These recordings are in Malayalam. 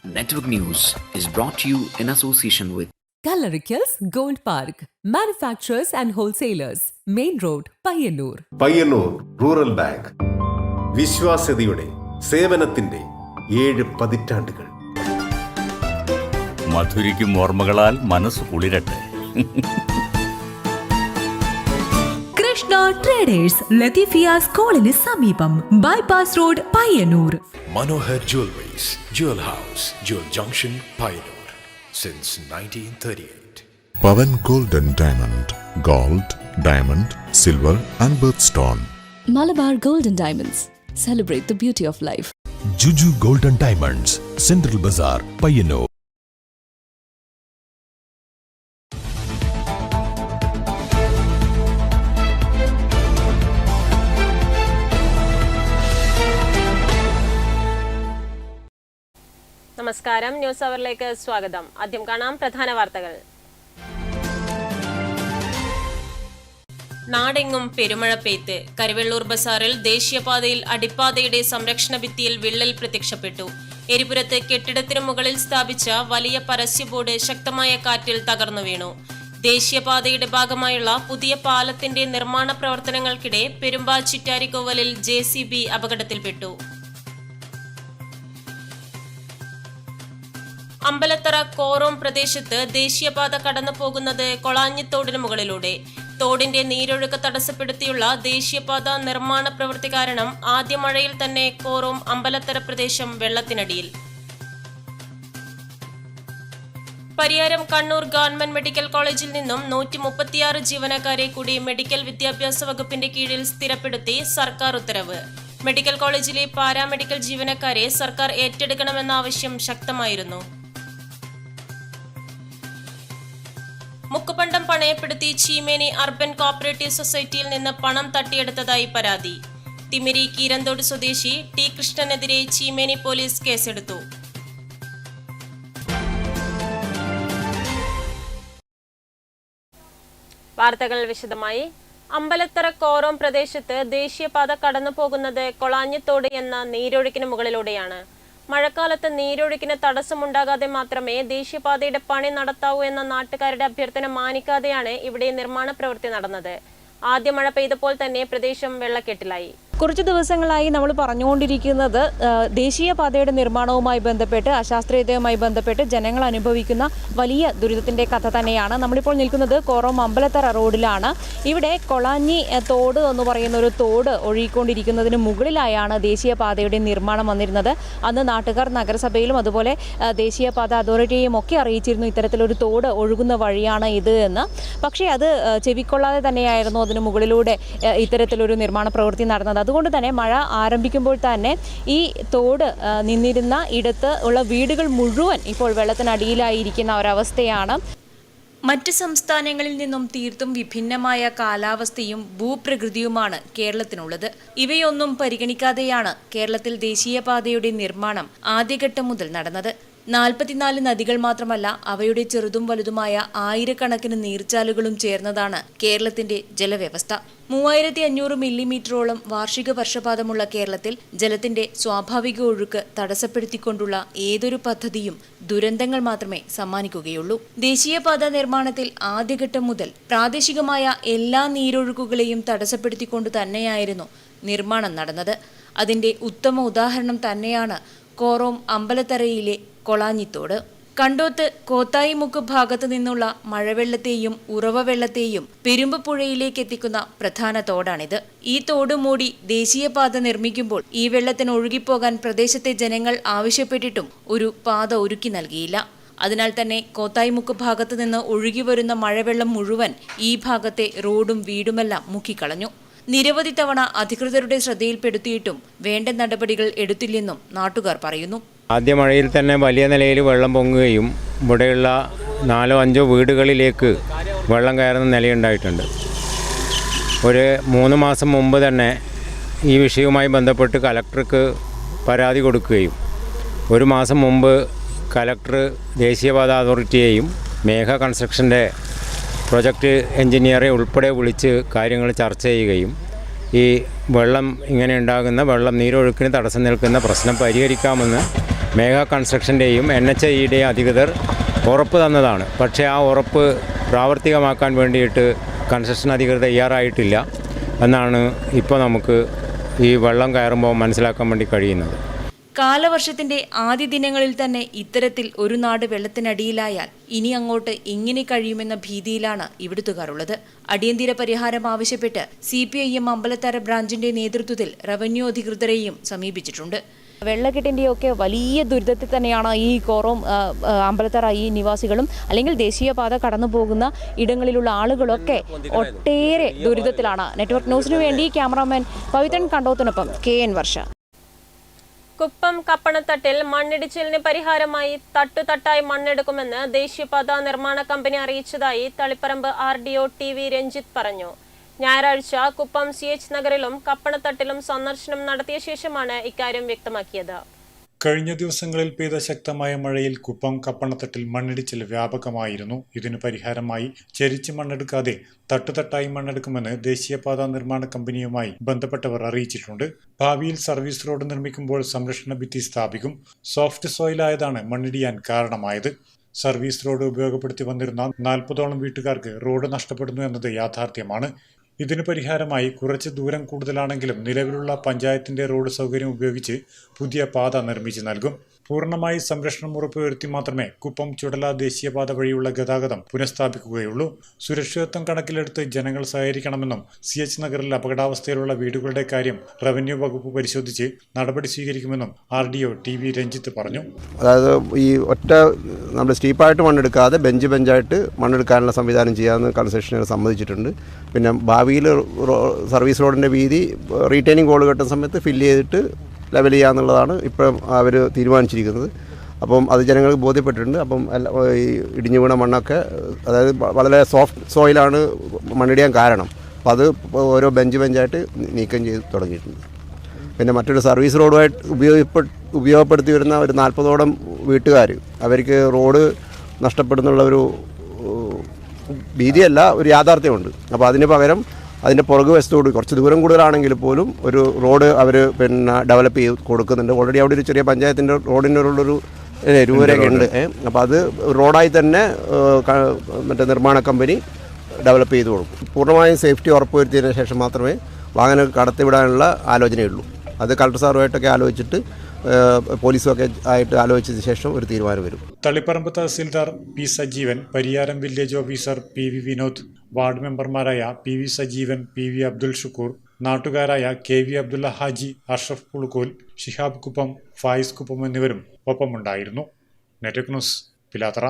Network News is brought to you in association with Kalarikals Gold Park, manufacturers and wholesalers, Main Road, Payyannur. Payyannur rural bank വിശ്വാസ്യതയുടെ സേവനത്തിന്റെ 7 പതിറ്റാണ്ടുകൾ. മധുരിക്കും ഓർമ്മകളാൽ മനസ്സ് കുളിരട്ടെ. കൃഷ്ണ ട്രേഡേഴ്സ് ലത്തീഫിയ സ്കൂളിന് സമീപം bypass road Payyanur. Manohar Jewelries, Jewel House, Jewel Junction, Payyanur, since 1938. Pavan Golden Diamond, Gold, Diamond, Silver and Birthstone. Malabar Golden Diamonds, celebrate the beauty of life. Juju Golden Diamonds, Central Bazaar, Payyannur. നമസ്കാരം, ന്യൂസ് അവറിലേക്ക് സ്വാഗതം. ആദ്യം കാണാം പ്രധാന വാർത്തകൾ. നാടെങ്ങും പെരുമഴ പെയ്ത്ത്. കരുവെള്ളൂർ ബസാറിൽ ദേശീയപാതയിൽ അടിപ്പാതയുടെ സംരക്ഷണ ഭിത്തിയിൽ വിള്ളൽ പ്രത്യക്ഷപ്പെട്ടു. എരിപുരത്ത് കെട്ടിടത്തിനു മുകളിൽ സ്ഥാപിച്ച വലിയ പരസ്യ ബോർഡ് ശക്തമായ കാറ്റിൽ തകർന്നു വീണു. ദേശീയപാതയുടെ ഭാഗമായുള്ള പുതിയ പാലത്തിന്റെ നിർമ്മാണ പ്രവർത്തനങ്ങൾക്കിടെ പെരുമ്പാ ചിറ്റാരിക്കോവലിൽ JCB അപകടത്തിൽപ്പെട്ടു. അമ്പലത്തറ കോറോം പ്രദേശത്ത് ദേശീയപാത കടന്നു പോകുന്നത് കൊളാഞ്ഞിത്തോടിന് മുകളിലൂടെ. തോടിന്റെ നീരൊഴുക്ക് തടസ്സപ്പെടുത്തിയുള്ള ദേശീയപാത നിർമ്മാണ പ്രവൃത്തി കാരണം ആദ്യ മഴയിൽ തന്നെ കോറോം അമ്പലത്തറ പ്രദേശം വെള്ളത്തിനടിയിൽ. പരിയാരം കണ്ണൂർ ഗവൺമെന്റ് മെഡിക്കൽ കോളേജിൽ നിന്നും 136 ജീവനക്കാരെ കൂടി മെഡിക്കൽ വിദ്യാഭ്യാസ വകുപ്പിന്റെ കീഴിൽ സ്ഥിരപ്പെടുത്തി സർക്കാർ ഉത്തരവ്. മെഡിക്കൽ കോളേജിലെ പാരാമെഡിക്കൽ ജീവനക്കാരെ സർക്കാർ ഏറ്റെടുക്കണമെന്ന ആവശ്യം ശക്തമായിരുന്നു. മുക്കുപണ്ടം പണയപ്പെടുത്തി ചീമേനി അർബൻ കോപ്പറേറ്റീവ് സൊസൈറ്റിയിൽ നിന്ന് പണം തട്ടിയെടുത്തതായി പരാതി. തിമിരി കീരന്തോട് സ്വദേശി T കൃഷ്ണനെതിരെ ചീമേനി പോലീസ് കേസെടുത്തു. വാർത്തകൾ വിശദമായി. അമ്പലത്തറ കോറോം പ്രദേശത്ത് ദേശീയപാത കടന്നു പോകുന്നത് കൊളാഞ്ഞിത്തോട് എന്ന നീരൊഴുക്കിന് മുകളിലൂടെയാണ്. മഴക്കാലത്ത് നീരൊഴുക്കിന് തടസ്സമുണ്ടാകാതെ മാത്രമേ ദേശീയപാതയുടെ പണി നടത്താവൂ എന്ന നാട്ടുകാരുടെ അഭ്യർത്ഥന മാനിക്കാതെയാണ് ഇവിടെ നിർമ്മാണ പ്രവൃത്തി നടന്നത്. ആദ്യ മഴ പെയ്തപ്പോൾ തന്നെ പ്രദേശം വെള്ളക്കെട്ടിലായി. കുറച്ച് ദിവസങ്ങളായി നമ്മൾ പറഞ്ഞുകൊണ്ടിരിക്കുന്നത് ദേശീയപാതയുടെ നിർമ്മാണവുമായി ബന്ധപ്പെട്ട് അശാസ്ത്രീയതയുമായി ബന്ധപ്പെട്ട് ജനങ്ങൾ അനുഭവിക്കുന്ന വലിയ ദുരിതത്തിൻ്റെ കഥ തന്നെയാണ്. നമ്മളിപ്പോൾ നിൽക്കുന്നത് കോറോം അമ്പലത്തറ റോഡിലാണ്. ഇവിടെ കൊളാഞ്ഞി തോട് എന്ന് പറയുന്ന ഒരു തോട് ഒഴുകിക്കൊണ്ടിരിക്കുന്നതിന് മുകളിലായാണ് ദേശീയപാതയുടെ നിർമ്മാണം വന്നിരുന്നത്. അന്ന് നാട്ടുകാർ നഗരസഭയിലും അതുപോലെ ദേശീയപാത അതോറിറ്റിയെയും ഒക്കെ അറിയിച്ചിരുന്നു ഇത്തരത്തിലൊരു തോട് ഒഴുകുന്ന വഴിയാണ് ഇത് എന്ന്. പക്ഷേ അത് ചെവിക്കൊള്ളാതെ തന്നെയായിരുന്നു അതിന് മുകളിലൂടെ ഇത്തരത്തിലൊരു നിർമ്മാണ പ്രവൃത്തി നടന്നത്. അതുകൊണ്ട് തന്നെ മഴ ആരംഭിക്കുമ്പോൾ തന്നെ ഈ തോട് നിന്നിരുന്ന ഇടത്ത് ഉള്ള വീടുകൾ മുഴുവൻ ഇപ്പോൾ വെള്ളത്തിനടിയിലായിരിക്കുന്ന ഒരവസ്ഥയാണ്. മറ്റ് സംസ്ഥാനങ്ങളിൽ നിന്നും തീർത്തും വിഭിന്നമായ കാലാവസ്ഥയും ഭൂപ്രകൃതിയുമാണ് കേരളത്തിനുള്ളത്. ഇവയൊന്നും പരിഗണിക്കാതെയാണ് കേരളത്തിൽ ദേശീയപാതയുടെ നിർമ്മാണം ആദ്യഘട്ടം മുതൽ നടന്നത്. 44 നദികൾ മാത്രമല്ല, അവയുടെ ചെറുതും വലുതുമായ ആയിരക്കണക്കിന് നീർച്ചാലുകളും ചേർന്നതാണ് കേരളത്തിന്റെ ജലവ്യവസ്ഥ. 3500 മില്ലിമീറ്ററോളം വാർഷിക വർഷപാതമുള്ള കേരളത്തിൽ ജലത്തിന്റെ സ്വാഭാവിക ഒഴുക്ക് തടസ്സപ്പെടുത്തിക്കൊണ്ടുള്ള ഏതൊരു പദ്ധതിയും ദുരന്തങ്ങൾ മാത്രമേ സമ്മാനിക്കുകയുള്ളൂ. ദേശീയപാത നിർമ്മാണത്തിൽ ആദ്യഘട്ടം മുതൽ പ്രാദേശികമായ എല്ലാ നീരൊഴുക്കുകളെയും തടസ്സപ്പെടുത്തിക്കൊണ്ട് തന്നെയായിരുന്നു നിർമ്മാണം നടന്നത്. അതിന്റെ ഉത്തമ ഉദാഹരണം തന്നെയാണ് കോറോം അമ്പലത്തറയിലെ കൊളാഞ്ഞിത്തോട്. കണ്ടോത്ത് കോത്തായിമുക്ക് ഭാഗത്തു നിന്നുള്ള മഴവെള്ളത്തെയും ഉറവ വെള്ളത്തെയും പെരുമ്പ് പുഴയിലേക്ക് എത്തിക്കുന്ന പ്രധാന തോടാണിത്. ഈ തോട് മൂടി ദേശീയപാത നിർമ്മിക്കുമ്പോൾ ഈ വെള്ളത്തിന് ഒഴുകിപ്പോകാൻ പ്രദേശത്തെ ജനങ്ങൾ ആവശ്യപ്പെട്ടിട്ടും ഒരു പാത ഒരുക്കി നൽകിയില്ല. അതിനാൽ തന്നെ കോത്തായിമുക്ക് ഭാഗത്തു നിന്ന് ഒഴുകി വരുന്ന മഴവെള്ളം മുഴുവൻ ഈ ഭാഗത്തെ റോഡും വീടുമെല്ലാം മുക്കിക്കളഞ്ഞു. നിരവധി തവണ അധികൃതരുടെ ശ്രദ്ധയിൽപ്പെടുത്തിയിട്ടും വേണ്ട നടപടികൾ എടുത്തില്ലെന്നും നാട്ടുകാർ പറയുന്നു. ആദ്യ മഴയിൽ തന്നെ വലിയ നിലയിൽ വെള്ളം പൊങ്ങുകയും ഇവിടെയുള്ള 4-5 വീടുകളിലേക്ക് വെള്ളം കയറുന്ന നിലയുണ്ടായിട്ടുണ്ട്. ഒരു 3 മാസം മുമ്പ് തന്നെ ഈ വിഷയവുമായി ബന്ധപ്പെട്ട് കലക്ടർക്ക് പരാതി കൊടുക്കുകയും 1 മാസം മുമ്പ് കലക്ടർ ദേശീയപാത അതോറിറ്റിയെയും മേഘ കൺസ്ട്രക്ഷൻ്റെ പ്രൊജക്റ്റ് എഞ്ചിനീയറെ ഉൾപ്പെടെ വിളിച്ച് കാര്യങ്ങൾ ചർച്ച ചെയ്യുകയും ഈ വെള്ളം ഇങ്ങനെ ഉണ്ടാകുന്ന വെള്ളം നീരൊഴുക്കിന് തടസ്സം നിൽക്കുന്ന പ്രശ്നം പരിഹരിക്കാമെന്ന് മേഘ കൺസ്ട്രക്ഷൻ്റെയും NHAIയുടെയും അധികൃതർ ഉറപ്പ് തന്നതാണ്. പക്ഷേ ആ ഉറപ്പ് പ്രാവർത്തികമാക്കാൻ വേണ്ടിയിട്ട് കൺസ്ട്രക്ഷൻ അധികൃതർ തയ്യാറായിട്ടില്ല എന്നാണ് ഇപ്പോൾ നമുക്ക് ഈ വെള്ളം കയറുമ്പോൾ മനസ്സിലാക്കാൻ വേണ്ടി കഴിയുന്നത്. കാലവർഷത്തിന്റെ ആദ്യ ദിനങ്ങളിൽ തന്നെ ഇത്തരത്തിൽ ഒരു നാട് വെള്ളത്തിനടിയിലായാൽ ഇനി അങ്ങോട്ട് എങ്ങനെ കഴിയുമെന്ന ഭീതിയിലാണ് ഇവിടുത്തുകാരുള്ളത്. അടിയന്തര പരിഹാരം ആവശ്യപ്പെട്ട് CPIM അമ്പലത്തറ ബ്രാഞ്ചിന്റെ നേതൃത്വത്തിൽ റവന്യൂ അധികൃതരെയും സമീപിച്ചിട്ടുണ്ട്. വെള്ളക്കെട്ടിൻ്റെയൊക്കെ വലിയ ദുരിതത്തിൽ തന്നെയാണ് ഈ കോറോം അമ്പലത്തറ ഈ നിവാസികളും അല്ലെങ്കിൽ ദേശീയപാത കടന്നു പോകുന്ന ഇടങ്ങളിലുള്ള ആളുകളൊക്കെ ഒട്ടേറെ ദുരിതത്തിലാണ്. നെറ്റ്വർക്ക് ന്യൂസിനു വേണ്ടി ക്യാമറാമാൻ പവിത്രൻ കണ്ടോത്തിനൊപ്പം KN വർഷ. കുപ്പം കപ്പണത്തട്ടിൽ മണ്ണിടിച്ചിലിന് പരിഹാരമായി തട്ടുതട്ടായി മണ്ണെടുക്കുമെന്ന് ദേശീയപാത നിർമ്മാണ കമ്പനി അറിയിച്ചതായി തളിപ്പറമ്പ് RDO TV രഞ്ജിത്ത് പറഞ്ഞു. ഞായറാഴ്ച കുപ്പം CH നഗറിലും കപ്പണത്തട്ടിലും സന്ദർശനം നടത്തിയ ശേഷമാണ് ഇക്കാര്യം വ്യക്തമാക്കിയത്. കഴിഞ്ഞ ദിവസങ്ങളിൽ പെയ്ത ശക്തമായ മഴയിൽ കുപ്പം കപ്പണത്തട്ടിൽ മണ്ണിടിച്ചിൽ വ്യാപകമായിരുന്നു. ഇതിനു പരിഹാരമായി ചെരിച്ച് മണ്ണെടുക്കാതെ തട്ടുതട്ടായി മണ്ണെടുക്കുമെന്ന് ദേശീയപാത നിർമ്മാണ കമ്പനിയുമായി ബന്ധപ്പെട്ടവർ അറിയിച്ചിട്ടുണ്ട്. ഭാവിയിൽ സർവീസ് റോഡ് നിർമ്മിക്കുമ്പോൾ സംരക്ഷണ ഭിത്തി സ്ഥാപിക്കും. സോഫ്റ്റ് സോയിലായതാണ് മണ്ണിടിയാൻ കാരണമായത്. സർവീസ് റോഡ് ഉപയോഗപ്പെടുത്തി വന്നിരുന്ന 40ഓളം വീട്ടുകാർക്ക് റോഡ് നഷ്ടപ്പെടുന്നു എന്നത് യാഥാർത്ഥ്യമാണ്. ഇതിന് പരിഹാരമായി കുറച്ച് ദൂരം കൂടുതലാണെങ്കിലും നിലവിലുള്ള പഞ്ചായത്തിന്റെ റോഡ് സൗകര്യം ഉപയോഗിച്ച് പുതിയ പാത നിർമ്മിച്ചു നൽകും. പൂർണ്ണമായി സംരക്ഷണം ഉറപ്പുവരുത്തി മാത്രമേ കുപ്പം ചുടല ദേശീയപാത വഴിയുള്ള ഗതാഗതം പുനഃസ്ഥാപിക്കുകയുള്ളൂ. സുരക്ഷിതത്വം കണക്കിലെടുത്ത് ജനങ്ങൾ സഹകരിക്കണമെന്നും CH നഗറിൽ അപകടാവസ്ഥയിലുള്ള വീടുകളുടെ കാര്യം റവന്യൂ വകുപ്പ് പരിശോധിച്ച് നടപടി സ്വീകരിക്കുമെന്നും RDO TV രഞ്ജിത്ത് പറഞ്ഞു. അതായത് ഈ ഒറ്റ നമ്മൾ സ്റ്റീപ്പായിട്ട് മണ്ണെടുക്കാതെ ബെഞ്ചായിട്ട് മണ്ണെടുക്കാനുള്ള സംവിധാനം ചെയ്യാമെന്ന് കൺസെഷനുകൾ സമ്മതിച്ചിട്ടുണ്ട്. പിന്നെ ഭാവിയിൽ സർവീസ് റോഡിൻ്റെ വീതി റീറ്റെയിനിങ് ഗോൾ കെട്ടുന്ന സമയത്ത് ഫില്ല് ചെയ്തിട്ട് ലെവൽ ചെയ്യാന്നുള്ളതാണ് ഇപ്പം അവർ തീരുമാനിച്ചിരിക്കുന്നത്. അപ്പം അത് ജനങ്ങൾക്ക് ബോധ്യപ്പെട്ടിട്ടുണ്ട്. അപ്പം ഈ ഇടിഞ്ഞു വീണ മണ്ണൊക്കെ അതായത് വളരെ സോഫ്റ്റ് സോയിലാണ് മണ്ണിടിയാൻ കാരണം. അപ്പം അത് ഓരോ ബെഞ്ചായിട്ട് നീക്കം ചെയ്ത് തുടങ്ങിയിട്ടുണ്ട്. പിന്നെ മറ്റൊരു സർവീസ് റോഡുമായിട്ട് ഉപയോഗപ്പെടുത്തി വരുന്ന ഒരു 40ഓളം വീട്ടുകാർ അവർക്ക് റോഡ് നഷ്ടപ്പെടുന്നുള്ള ഒരു ഭീതിയല്ല, ഒരു യാഥാർത്ഥ്യമുണ്ട്. അപ്പോൾ അതിന് പകരം അതിൻ്റെ പുറകു വശത്തോട് കുറച്ച് ദൂരം കൂടുതലാണെങ്കിൽ പോലും ഒരു റോഡ് അവർ ഡെവലപ്പ് ചെയ്ത് കൊടുക്കുന്നുണ്ട്. ഓൾറെഡി അവിടെ ഒരു ചെറിയ പഞ്ചായത്തിൻ്റെ റോഡിനുള്ളൊരു രൂപരേഖ ഉണ്ട്. അപ്പോൾ അത് റോഡായി തന്നെ മറ്റേ നിർമ്മാണ കമ്പനി ഡെവലപ്പ് ചെയ്ത് കൊടുക്കും. പൂർണ്ണമായും സേഫ്റ്റി ഉറപ്പുവരുത്തിയതിന് ശേഷം മാത്രമേ വാഹനം കടത്തിവിടാനുള്ള ആലോചനയുള്ളൂ. അത് കളക്ടർ സാറുമായിട്ടൊക്കെ ആലോചിച്ചിട്ട് പോലീസുമൊക്കെ ആയിട്ട് ആലോചിച്ചതിന് ശേഷം ഒരു തീരുമാനം വരും. Taliparamba tahsildar P. Sajeevan, Pariyaram village officer PV Vinod, ward മെമ്പർമാരായ PV സജീവൻ, PV അബ്ദുൽ ഷുക്കൂർ, നാട്ടുകാരായ KV അബ്ദുള്ള ഹാജി, അഷ്റഫ് പുളുക്കോൽ, ഷിഹാബ് കുപ്പം, ഫായിസ് കുപ്പം എന്നിവരും ഒപ്പമുണ്ടായിരുന്നു. Network news, Pilathara.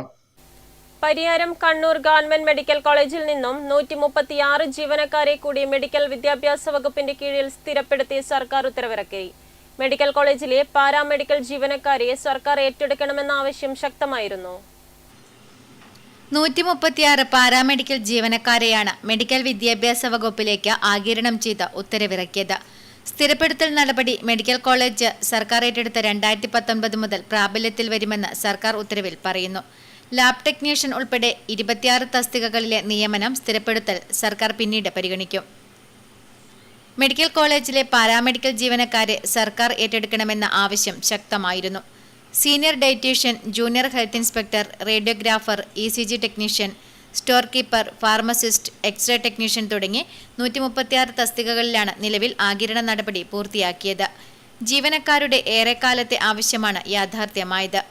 Pariyaram Kannur government medical കോളേജിൽ നിന്നും 136 ജീവനക്കാരെ കൂടി മെഡിക്കൽ വിദ്യാഭ്യാസ വകുപ്പിന്റെ കീഴിൽ സ്ഥിരപ്പെടുത്തി സർക്കാർ ഉത്തരവിറക്കി. മെഡിക്കൽ കോളേജിലെ പാരാമെഡിക്കൽ ജീവനക്കാരെ സർക്കാർ ഏറ്റെടുക്കണമെന്ന ആവശ്യം ശക്തമായിരുന്നു. 136 പാരാമെഡിക്കൽ ജീവനക്കാരെയാണ് മെഡിക്കൽ വിദ്യാഭ്യാസ വകുപ്പിലേക്ക് ആഗിരണം ചെയ്ത് ഉത്തരവിറക്കിയത്. സ്ഥിരപ്പെടുത്തൽ നടപടി മെഡിക്കൽ കോളേജ് സർക്കാർ ഏറ്റെടുത്ത 2019 മുതൽ പ്രാബല്യത്തിൽ വരുമെന്ന് സർക്കാർ ഉത്തരവിൽ പറയുന്നു. ലാബ് ടെക്നീഷ്യൻ ഉൾപ്പെടെ 26 തസ്തികകളിലെ നിയമനം സ്ഥിരപ്പെടുത്തൽ സർക്കാർ പിന്നീട് പരിഗണിക്കും. മെഡിക്കൽ കോളേജിലെ പാരാമെഡിക്കൽ ജീവനക്കാരെ സർക്കാർ ഏറ്റെടുക്കണമെന്ന ആവശ്യം ശക്തമായിരുന്നു. Senior dietician, junior health inspector, radiographer, ECG technician, store keeper, pharmacist, X-ray technician തുടങ്ങി 136 തസ്തികകളിലാണ് നിലവിൽ ആഗിരണ നടപടി പൂർത്തിയാക്കിയത്. ജീവനക്കാരുടെ ഏറെക്കാലത്തെ ആവശ്യമാണ് യാഥാർത്ഥ്യമായത്.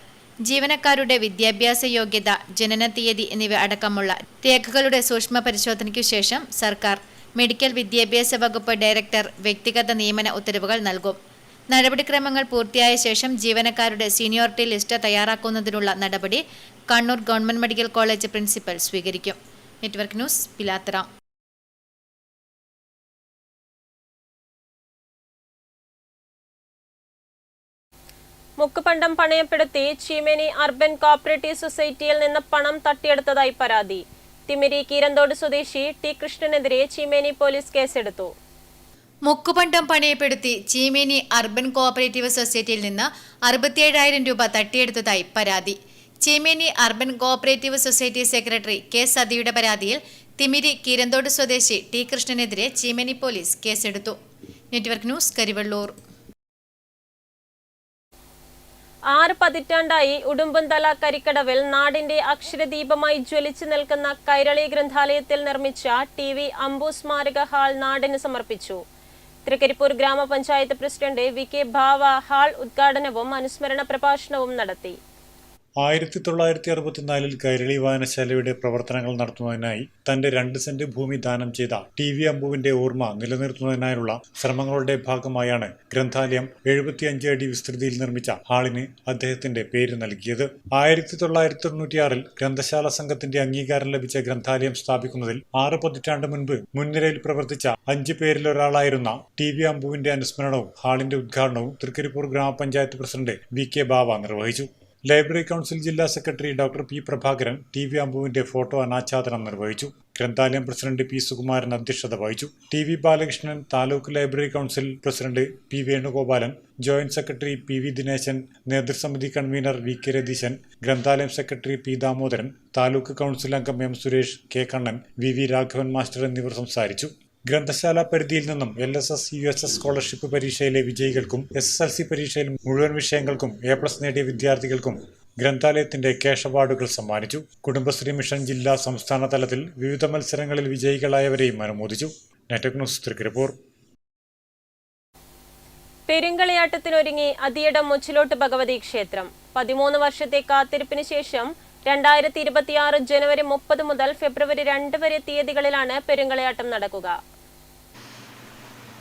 ജീവനക്കാരുടെ വിദ്യാഭ്യാസ യോഗ്യത, ജനന തീയതി എന്നിവ അടക്കമുള്ള രേഖകളുടെ സൂക്ഷ്മ പരിശോധനയ്ക്കു ശേഷം സർക്കാർ മെഡിക്കൽ വിദ്യാഭ്യാസ വകുപ്പ് ഡയറക്ടർ വ്യക്തിഗത നിയമന ഉത്തരവുകൾ നൽകും. നടപടിക്രമങ്ങൾ പൂർത്തിയായ ശേഷം ജീവനക്കാരുടെ സീനിയോറിറ്റി ലിസ്റ്റ് തയ്യാറാക്കുന്നതിനുള്ള നടപടി Kannur government medical college principal സ്വീകരിക്കും. Network news, Pilathara. മുക്കുപണ്ടം പണയപ്പെടുത്തി ചീമേനി അർബൻ കോഓപ്പറേറ്റീവ് സൊസൈറ്റിയിൽ നിന്ന് പണം തട്ടിയെടുത്തതായി പരാതി. തിമിരി കീരന്തോട് സ്വദേശി T. കൃഷ്ണനെതിരെ ചീമേനി പോലീസ് കേസെടുത്തു. മുക്കുപണ്ടം പണയപ്പെടുത്തി ചീമേനി അർബൻ കോഓപ്പറേറ്റീവ് സൊസൈറ്റിയിൽ നിന്ന് 67,000 രൂപ തട്ടിയെടുത്തതായി പരാതി. Cheemeni urban cooperative society secretary K. സതിയുടെ പരാതിയിൽ തിമിരി കീരന്തോട് സ്വദേശി T. കൃഷ്ണനെതിരെ ചീമേനി പോലീസ് കേസെടുത്തു. Network news, Karivellur. 6 പതിറ്റാണ്ടായി ഉടുമ്പൻതല കരിക്കടവിൽ നാടിന്റെ അക്ഷരദീപമായി ജ്വലിച്ചു നിൽക്കുന്ന കൈരളി ഗ്രന്ഥാലയത്തിൽ നിർമ്മിച്ച TV അംബു സ്മാരക ഹാൾ നാടിന് സമർപ്പിച്ചു. തൃക്കരിപ്പൂർ ഗ്രാമപഞ്ചായത്ത് പ്രസിഡന്റ് VK ഭാവ ഹാൾ ഉദ്ഘാടനവും അനുസ്മരണ പ്രഭാഷണവും നടത്തി. 1964 കൈരളി വായനശാലയുടെ പ്രവർത്തനങ്ങൾ നടത്തുന്നതിനായി തന്റെ 2 സെന്റ് ഭൂമി ദാനം ചെയ്ത TV അംബുവിന്റെ ഓർമ്മ നിലനിർത്തുന്നതിനായുള്ള ശ്രമങ്ങളുടെ ഭാഗമായാണ് ഗ്രന്ഥാലയം 75 അടി വിസ്തൃതിയിൽ നിർമ്മിച്ച ഹാളിന് അദ്ദേഹത്തിന്റെ പേര് നൽകിയത്. 1996 ഗ്രന്ഥശാല സംഘത്തിന്റെ അംഗീകാരം ലഭിച്ച ഗ്രന്ഥാലയം സ്ഥാപിക്കുന്നതിൽ 6 പതിറ്റാണ്ട് മുൻപ് മുൻനിരയിൽ പ്രവർത്തിച്ച 5 പേരിൽ ഒരാളായിരുന്ന TV അംബുവിന്റെ അനുസ്മരണവും ഹാളിന്റെ ഉദ്ഘാടനവും തൃക്കരിപ്പൂർ ഗ്രാമപഞ്ചായത്ത് പ്രസിഡന്റ് VK ഭാവ നിർവഹിച്ചു. ലൈബ്രറി കൗൺസിൽ ജില്ലാ secretary doctor P Prabhakaran TV അംബുവിന്റെ ഫോട്ടോ അനാച്ഛാദനം നിർവഹിച്ചു. ഗ്രന്ഥാലയം പ്രസിഡന്റ് P സുകുമാരൻ അധ്യക്ഷത വഹിച്ചു. TV Balakrishnan, taluk library council president P Venugopalan, joint secretary PV Dineshan, നേതൃസമിതി കൺവീനർ VK രതീശൻ, ഗ്രന്ഥാലയം secretary P Damodaran, taluk council അംഗം M Suresh, K Kannan, VV Raghavan master എന്നിവർ സംസാരിച്ചു. ഗ്രന്ഥശാല പരിധിയിൽ നിന്നും LSS USS സ്കോളർഷിപ്പ് പരീക്ഷയിലെ വിജയികൾക്കും SSLC പരീക്ഷയിൽ മുഴുവൻ വിഷയങ്ങൾക്കും A+ നേടിയ വിദ്യാർത്ഥികൾക്കും ഗ്രന്ഥാലയത്തിന്റെ ക്യാഷ് അവാർഡുകൾ സമ്മാനിച്ചു. കുടുംബശ്രീ മിഷൻ ജില്ലാ സംസ്ഥാന തലത്തിൽ വിവിധ മത്സരങ്ങളിൽ വിജയികളായവരെയും അനുമോദിച്ചു. Network news Trikaripur. പെരുങ്കളിയാട്ടത്തിനൊരുങ്ങി അതിയടം മുച്ചിലോട്ട് ഭഗവതി ക്ഷേത്രം. 13 വർഷത്തെ കാത്തിരിപ്പിന് ശേഷം 2026 ജനുവരി 30 മുതൽ ഫെബ്രുവരി 2 വരെ തീയതികളിലാണ് പെരുങ്കളിയാട്ടം നടക്കുക.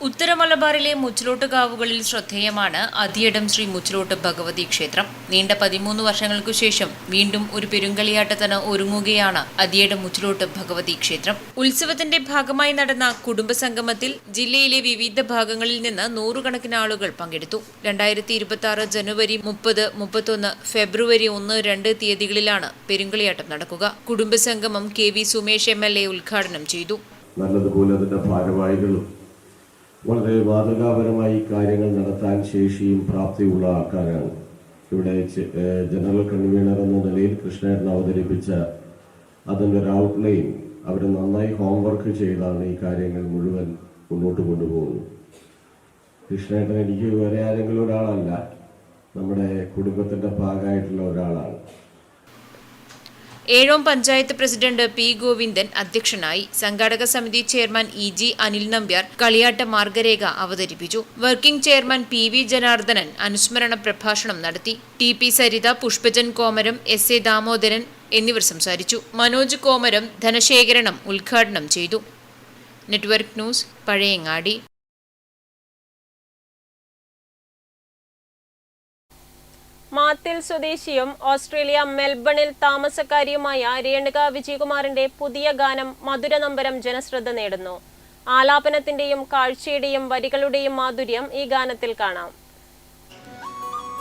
ഉത്തര മലബാറിലെ മുച്ചിലോട്ട് കാവുകളിൽ ശ്രദ്ധേയമാണ് അതിയടം ശ്രീ മുച്ചിലോട്ട് ഭഗവതി ക്ഷേത്രം. നീണ്ട 13 വർഷങ്ങൾക്കു ശേഷം വീണ്ടും ഒരു പെരുങ്കളിയാട്ടത്തിന് ഒരുങ്ങുകയാണ് അതിയടം മുച്ചിലോട്ട് ഭഗവതി ക്ഷേത്രം. ഉത്സവത്തിന്റെ ഭാഗമായി നടന്ന കുടുംബസംഗമത്തിൽ ജില്ലയിലെ വിവിധ ഭാഗങ്ങളിൽ നിന്ന് 100 കണക്കിന് ആളുകൾ പങ്കെടുത്തു. 2026 ജനുവരി 30, 31, ഫെബ്രുവരി 1, 2 തീയതികളിലാണ് പെരുങ്കളിയാട്ടം നടക്കുക. കുടുംബസംഗമം KV സുമേഷ് MLA ഉദ്ഘാടനം ചെയ്തു. നല്ലതുപോലെ അതിന്റെ ഭാരവാഹികളും വളരെ മാതൃകാപരമായി കാര്യങ്ങൾ നടത്താൻ ശേഷിയും പ്രാപ്തിയുള്ള ആൾക്കാരാണ്. ഇവിടെ ജനറൽ കൺവീനർ എന്ന നിലയിൽ കൃഷ്ണേട്ടൻ അവതരിപ്പിച്ച അതിൻ്റെ ഒരു ഔട്ട്ലൈൻ അവർ നന്നായി ഹോംവർക്ക് ചെയ്താണ് ഈ കാര്യങ്ങൾ മുഴുവൻ മുന്നോട്ട് കൊണ്ടുപോകുന്നത്. കൃഷ്ണേട്ടൻ എനിക്ക് വേറെ ആരെങ്കിലും ഒരാളല്ല, നമ്മുടെ കുടുംബത്തിൻ്റെ ഭാഗമായിട്ടുള്ള ഒരാളാണ്. ഏഴോം പഞ്ചായത്ത് പ്രസിഡന്റ് P ഗോവിന്ദൻ അധ്യക്ഷനായി. സംഘാടക സമിതി ചെയർമാൻ EG അനിൽ നമ്പ്യാർ കളിയാട്ട മാർഗരേഖ അവതരിപ്പിച്ചു. വർക്കിംഗ് ചെയർമാൻ PV ജനാർദ്ദനൻ അനുസ്മരണ പ്രഭാഷണം നടത്തി. TP സരിത, പുഷ്പജൻ കോമരം, SA ദാമോദരൻ എന്നിവർ സംസാരിച്ചു. മനോജ് കോമരം ധനശേഖരണം ഉദ്ഘാടനം ചെയ്തു. Network news Pazhayangadi. മാത്തിൽ സ്വദേശിയും ഓസ്ട്രേലിയ മെൽബണിൽ താമസക്കാരിയുമായ രേണുക വിജയകുമാറിന്റെ പുതിയ ഗാനം മധുര നമ്പരം ജനശ്രദ്ധ നേടുന്നു. ആലാപനത്തിന്റെയും കാഴ്ചയുടെയും വരികളുടെയും മാധുര്യം ഈ ഗാനത്തിൽ കാണാം.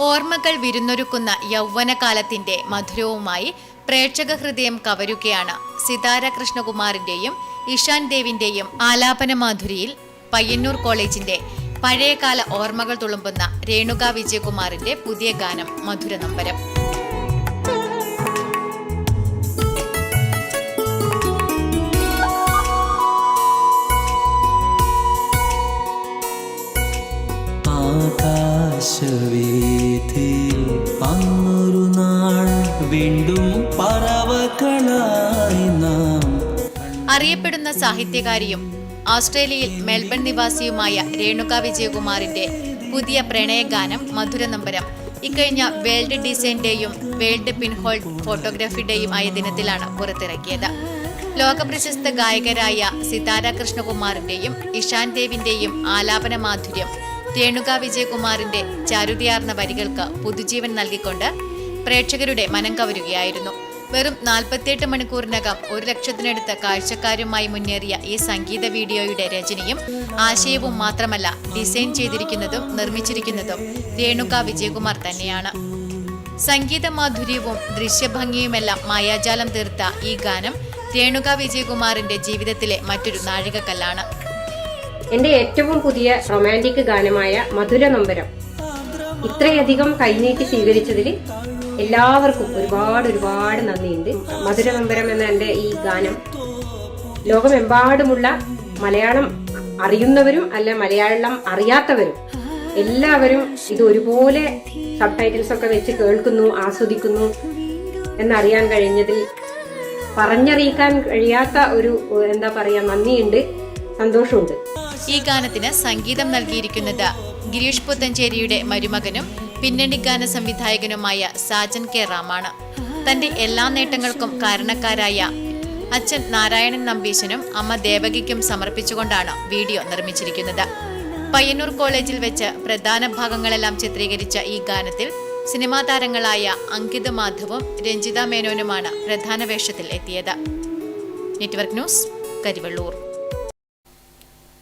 ഓർമ്മകൾ വിരുന്നൊരുക്കുന്ന യൗവനകാലത്തിന്റെ മധുരവുമായി പ്രേക്ഷക ഹൃദയം കവരുകയാണ് സിതാര കൃഷ്ണകുമാറിന്റെയും ഇഷാൻ ദേവിന്റെയും ആലാപന മാധുരിയിൽ പയ്യന്നൂർ കോളേജിന്റെ പഴയകാല ഓർമ്മകൾ തുളുമ്പുന്ന രേണുക വിജയകുമാറിന്റെ പുതിയ ഗാനം മധുര നമ്പരം. ആകാശവേദിയിൽ അന്നൊരു നാൾ വീണ്ടും പറവകളായി നാം. അറിയപ്പെടുന്ന സാഹിത്യകാരിയും ഓസ്ട്രേലിയയിൽ മെൽബൺ നിവാസിയുമായ രേണുക വിജയകുമാറിന്റെ പുതിയ പ്രണയഗാനം മധുര നമ്പരം ഇക്കഴിഞ്ഞ വേൾഡ് ഡിസൈൻ ഡേയും വേൾഡ് പിൻഹോൾ ഫോട്ടോഗ്രാഫി ഡേയും ആയ ദിനത്തിലാണ് പുറത്തിറക്കിയത്. ലോകപ്രശസ്ത ഗായകരായ സിതാര കൃഷ്ണകുമാറിന്റെയും ഇഷാൻ ദേവിന്റെയും ആലാപന മാധുര്യം രേണുക വിജയകുമാറിന്റെ ചാരുതയാർന്ന വരികൾക്ക് പുതുജീവൻ നൽകിക്കൊണ്ട് പ്രേക്ഷകരുടെ മനം കവരുകയായിരുന്നു. വെറും 48 മണിക്കൂറിനകം 1 ലക്ഷത്തിനടുത്ത് കാഴ്ചക്കാരുമായി മുന്നേറിയ ഈ സംഗീത വീഡിയോയുടെ രചനയും ആശയവും മാത്രമല്ല, ഡിസൈൻ ചെയ്തിരിക്കുന്നതും നിർമ്മിച്ചിരിക്കുന്നതും രേണുക വിജയകുമാർ തന്നെയാണ്. സംഗീത മാധുര്യവും ദൃശ്യഭംഗിയുമെല്ലാം മായാജാലം തീർത്ത ഈ ഗാനം രേണുക വിജയകുമാറിന്റെ ജീവിതത്തിലെ മറ്റൊരു നാഴികക്കല്ലാണ്. എന്റെ ഏറ്റവും പുതിയ റൊമാൻറ്റിക് ഗാനമായ മധുര നമ്പരം ഇത്രയധികം കൈനീട്ടി സ്വീകരിച്ചതിൽ എല്ലാവർക്കും ഒരുപാട് നന്ദിയുണ്ട്. മധുര നമ്പരം എന്ന എൻ്റെ ഈ ഗാനം ലോകമെമ്പാടുമുള്ള മലയാളം അറിയുന്നവരും അല്ല മലയാളം അറിയാത്തവരും എല്ലാവരും ഇത് ഒരുപോലെ സബ് ടൈറ്റിൽസ് ഒക്കെ വെച്ച് കേൾക്കുന്നു, ആസ്വദിക്കുന്നു എന്നറിയാൻ കഴിഞ്ഞതിൽ പറഞ്ഞറിയിക്കാൻ കഴിയാത്ത ഒരു നന്ദിയുണ്ട്, സന്തോഷമുണ്ട്. ഈ ഗാനത്തിന് സംഗീതം നൽകിയിരിക്കുന്നത് ഗിരീഷ് പുത്തഞ്ചേരിയുടെ മരുമകനും പിന്നണി ഗാന സംവിധായകനുമായ സാജൻ കെ റാമാണ്. തന്റെ എല്ലാ നേട്ടങ്ങൾക്കും കാരണക്കാരായ അച്ഛൻ നാരായണൻ നമ്പീശനും അമ്മ ദേവകിക്കും സമർപ്പിച്ചുകൊണ്ടാണ് വീഡിയോ നിർമ്മിച്ചിരിക്കുന്നത്. പയ്യന്നൂർ കോളേജിൽ വെച്ച് പ്രധാന ഭാഗങ്ങളെല്ലാം ചിത്രീകരിച്ച ഈ ഗാനത്തിൽ സിനിമാ താരങ്ങളായ അങ്കിത് മാധവും രഞ്ജിത മേനോനുമാണ് പ്രധാന വേഷത്തിൽ എത്തിയത്. Network news, Karivellur.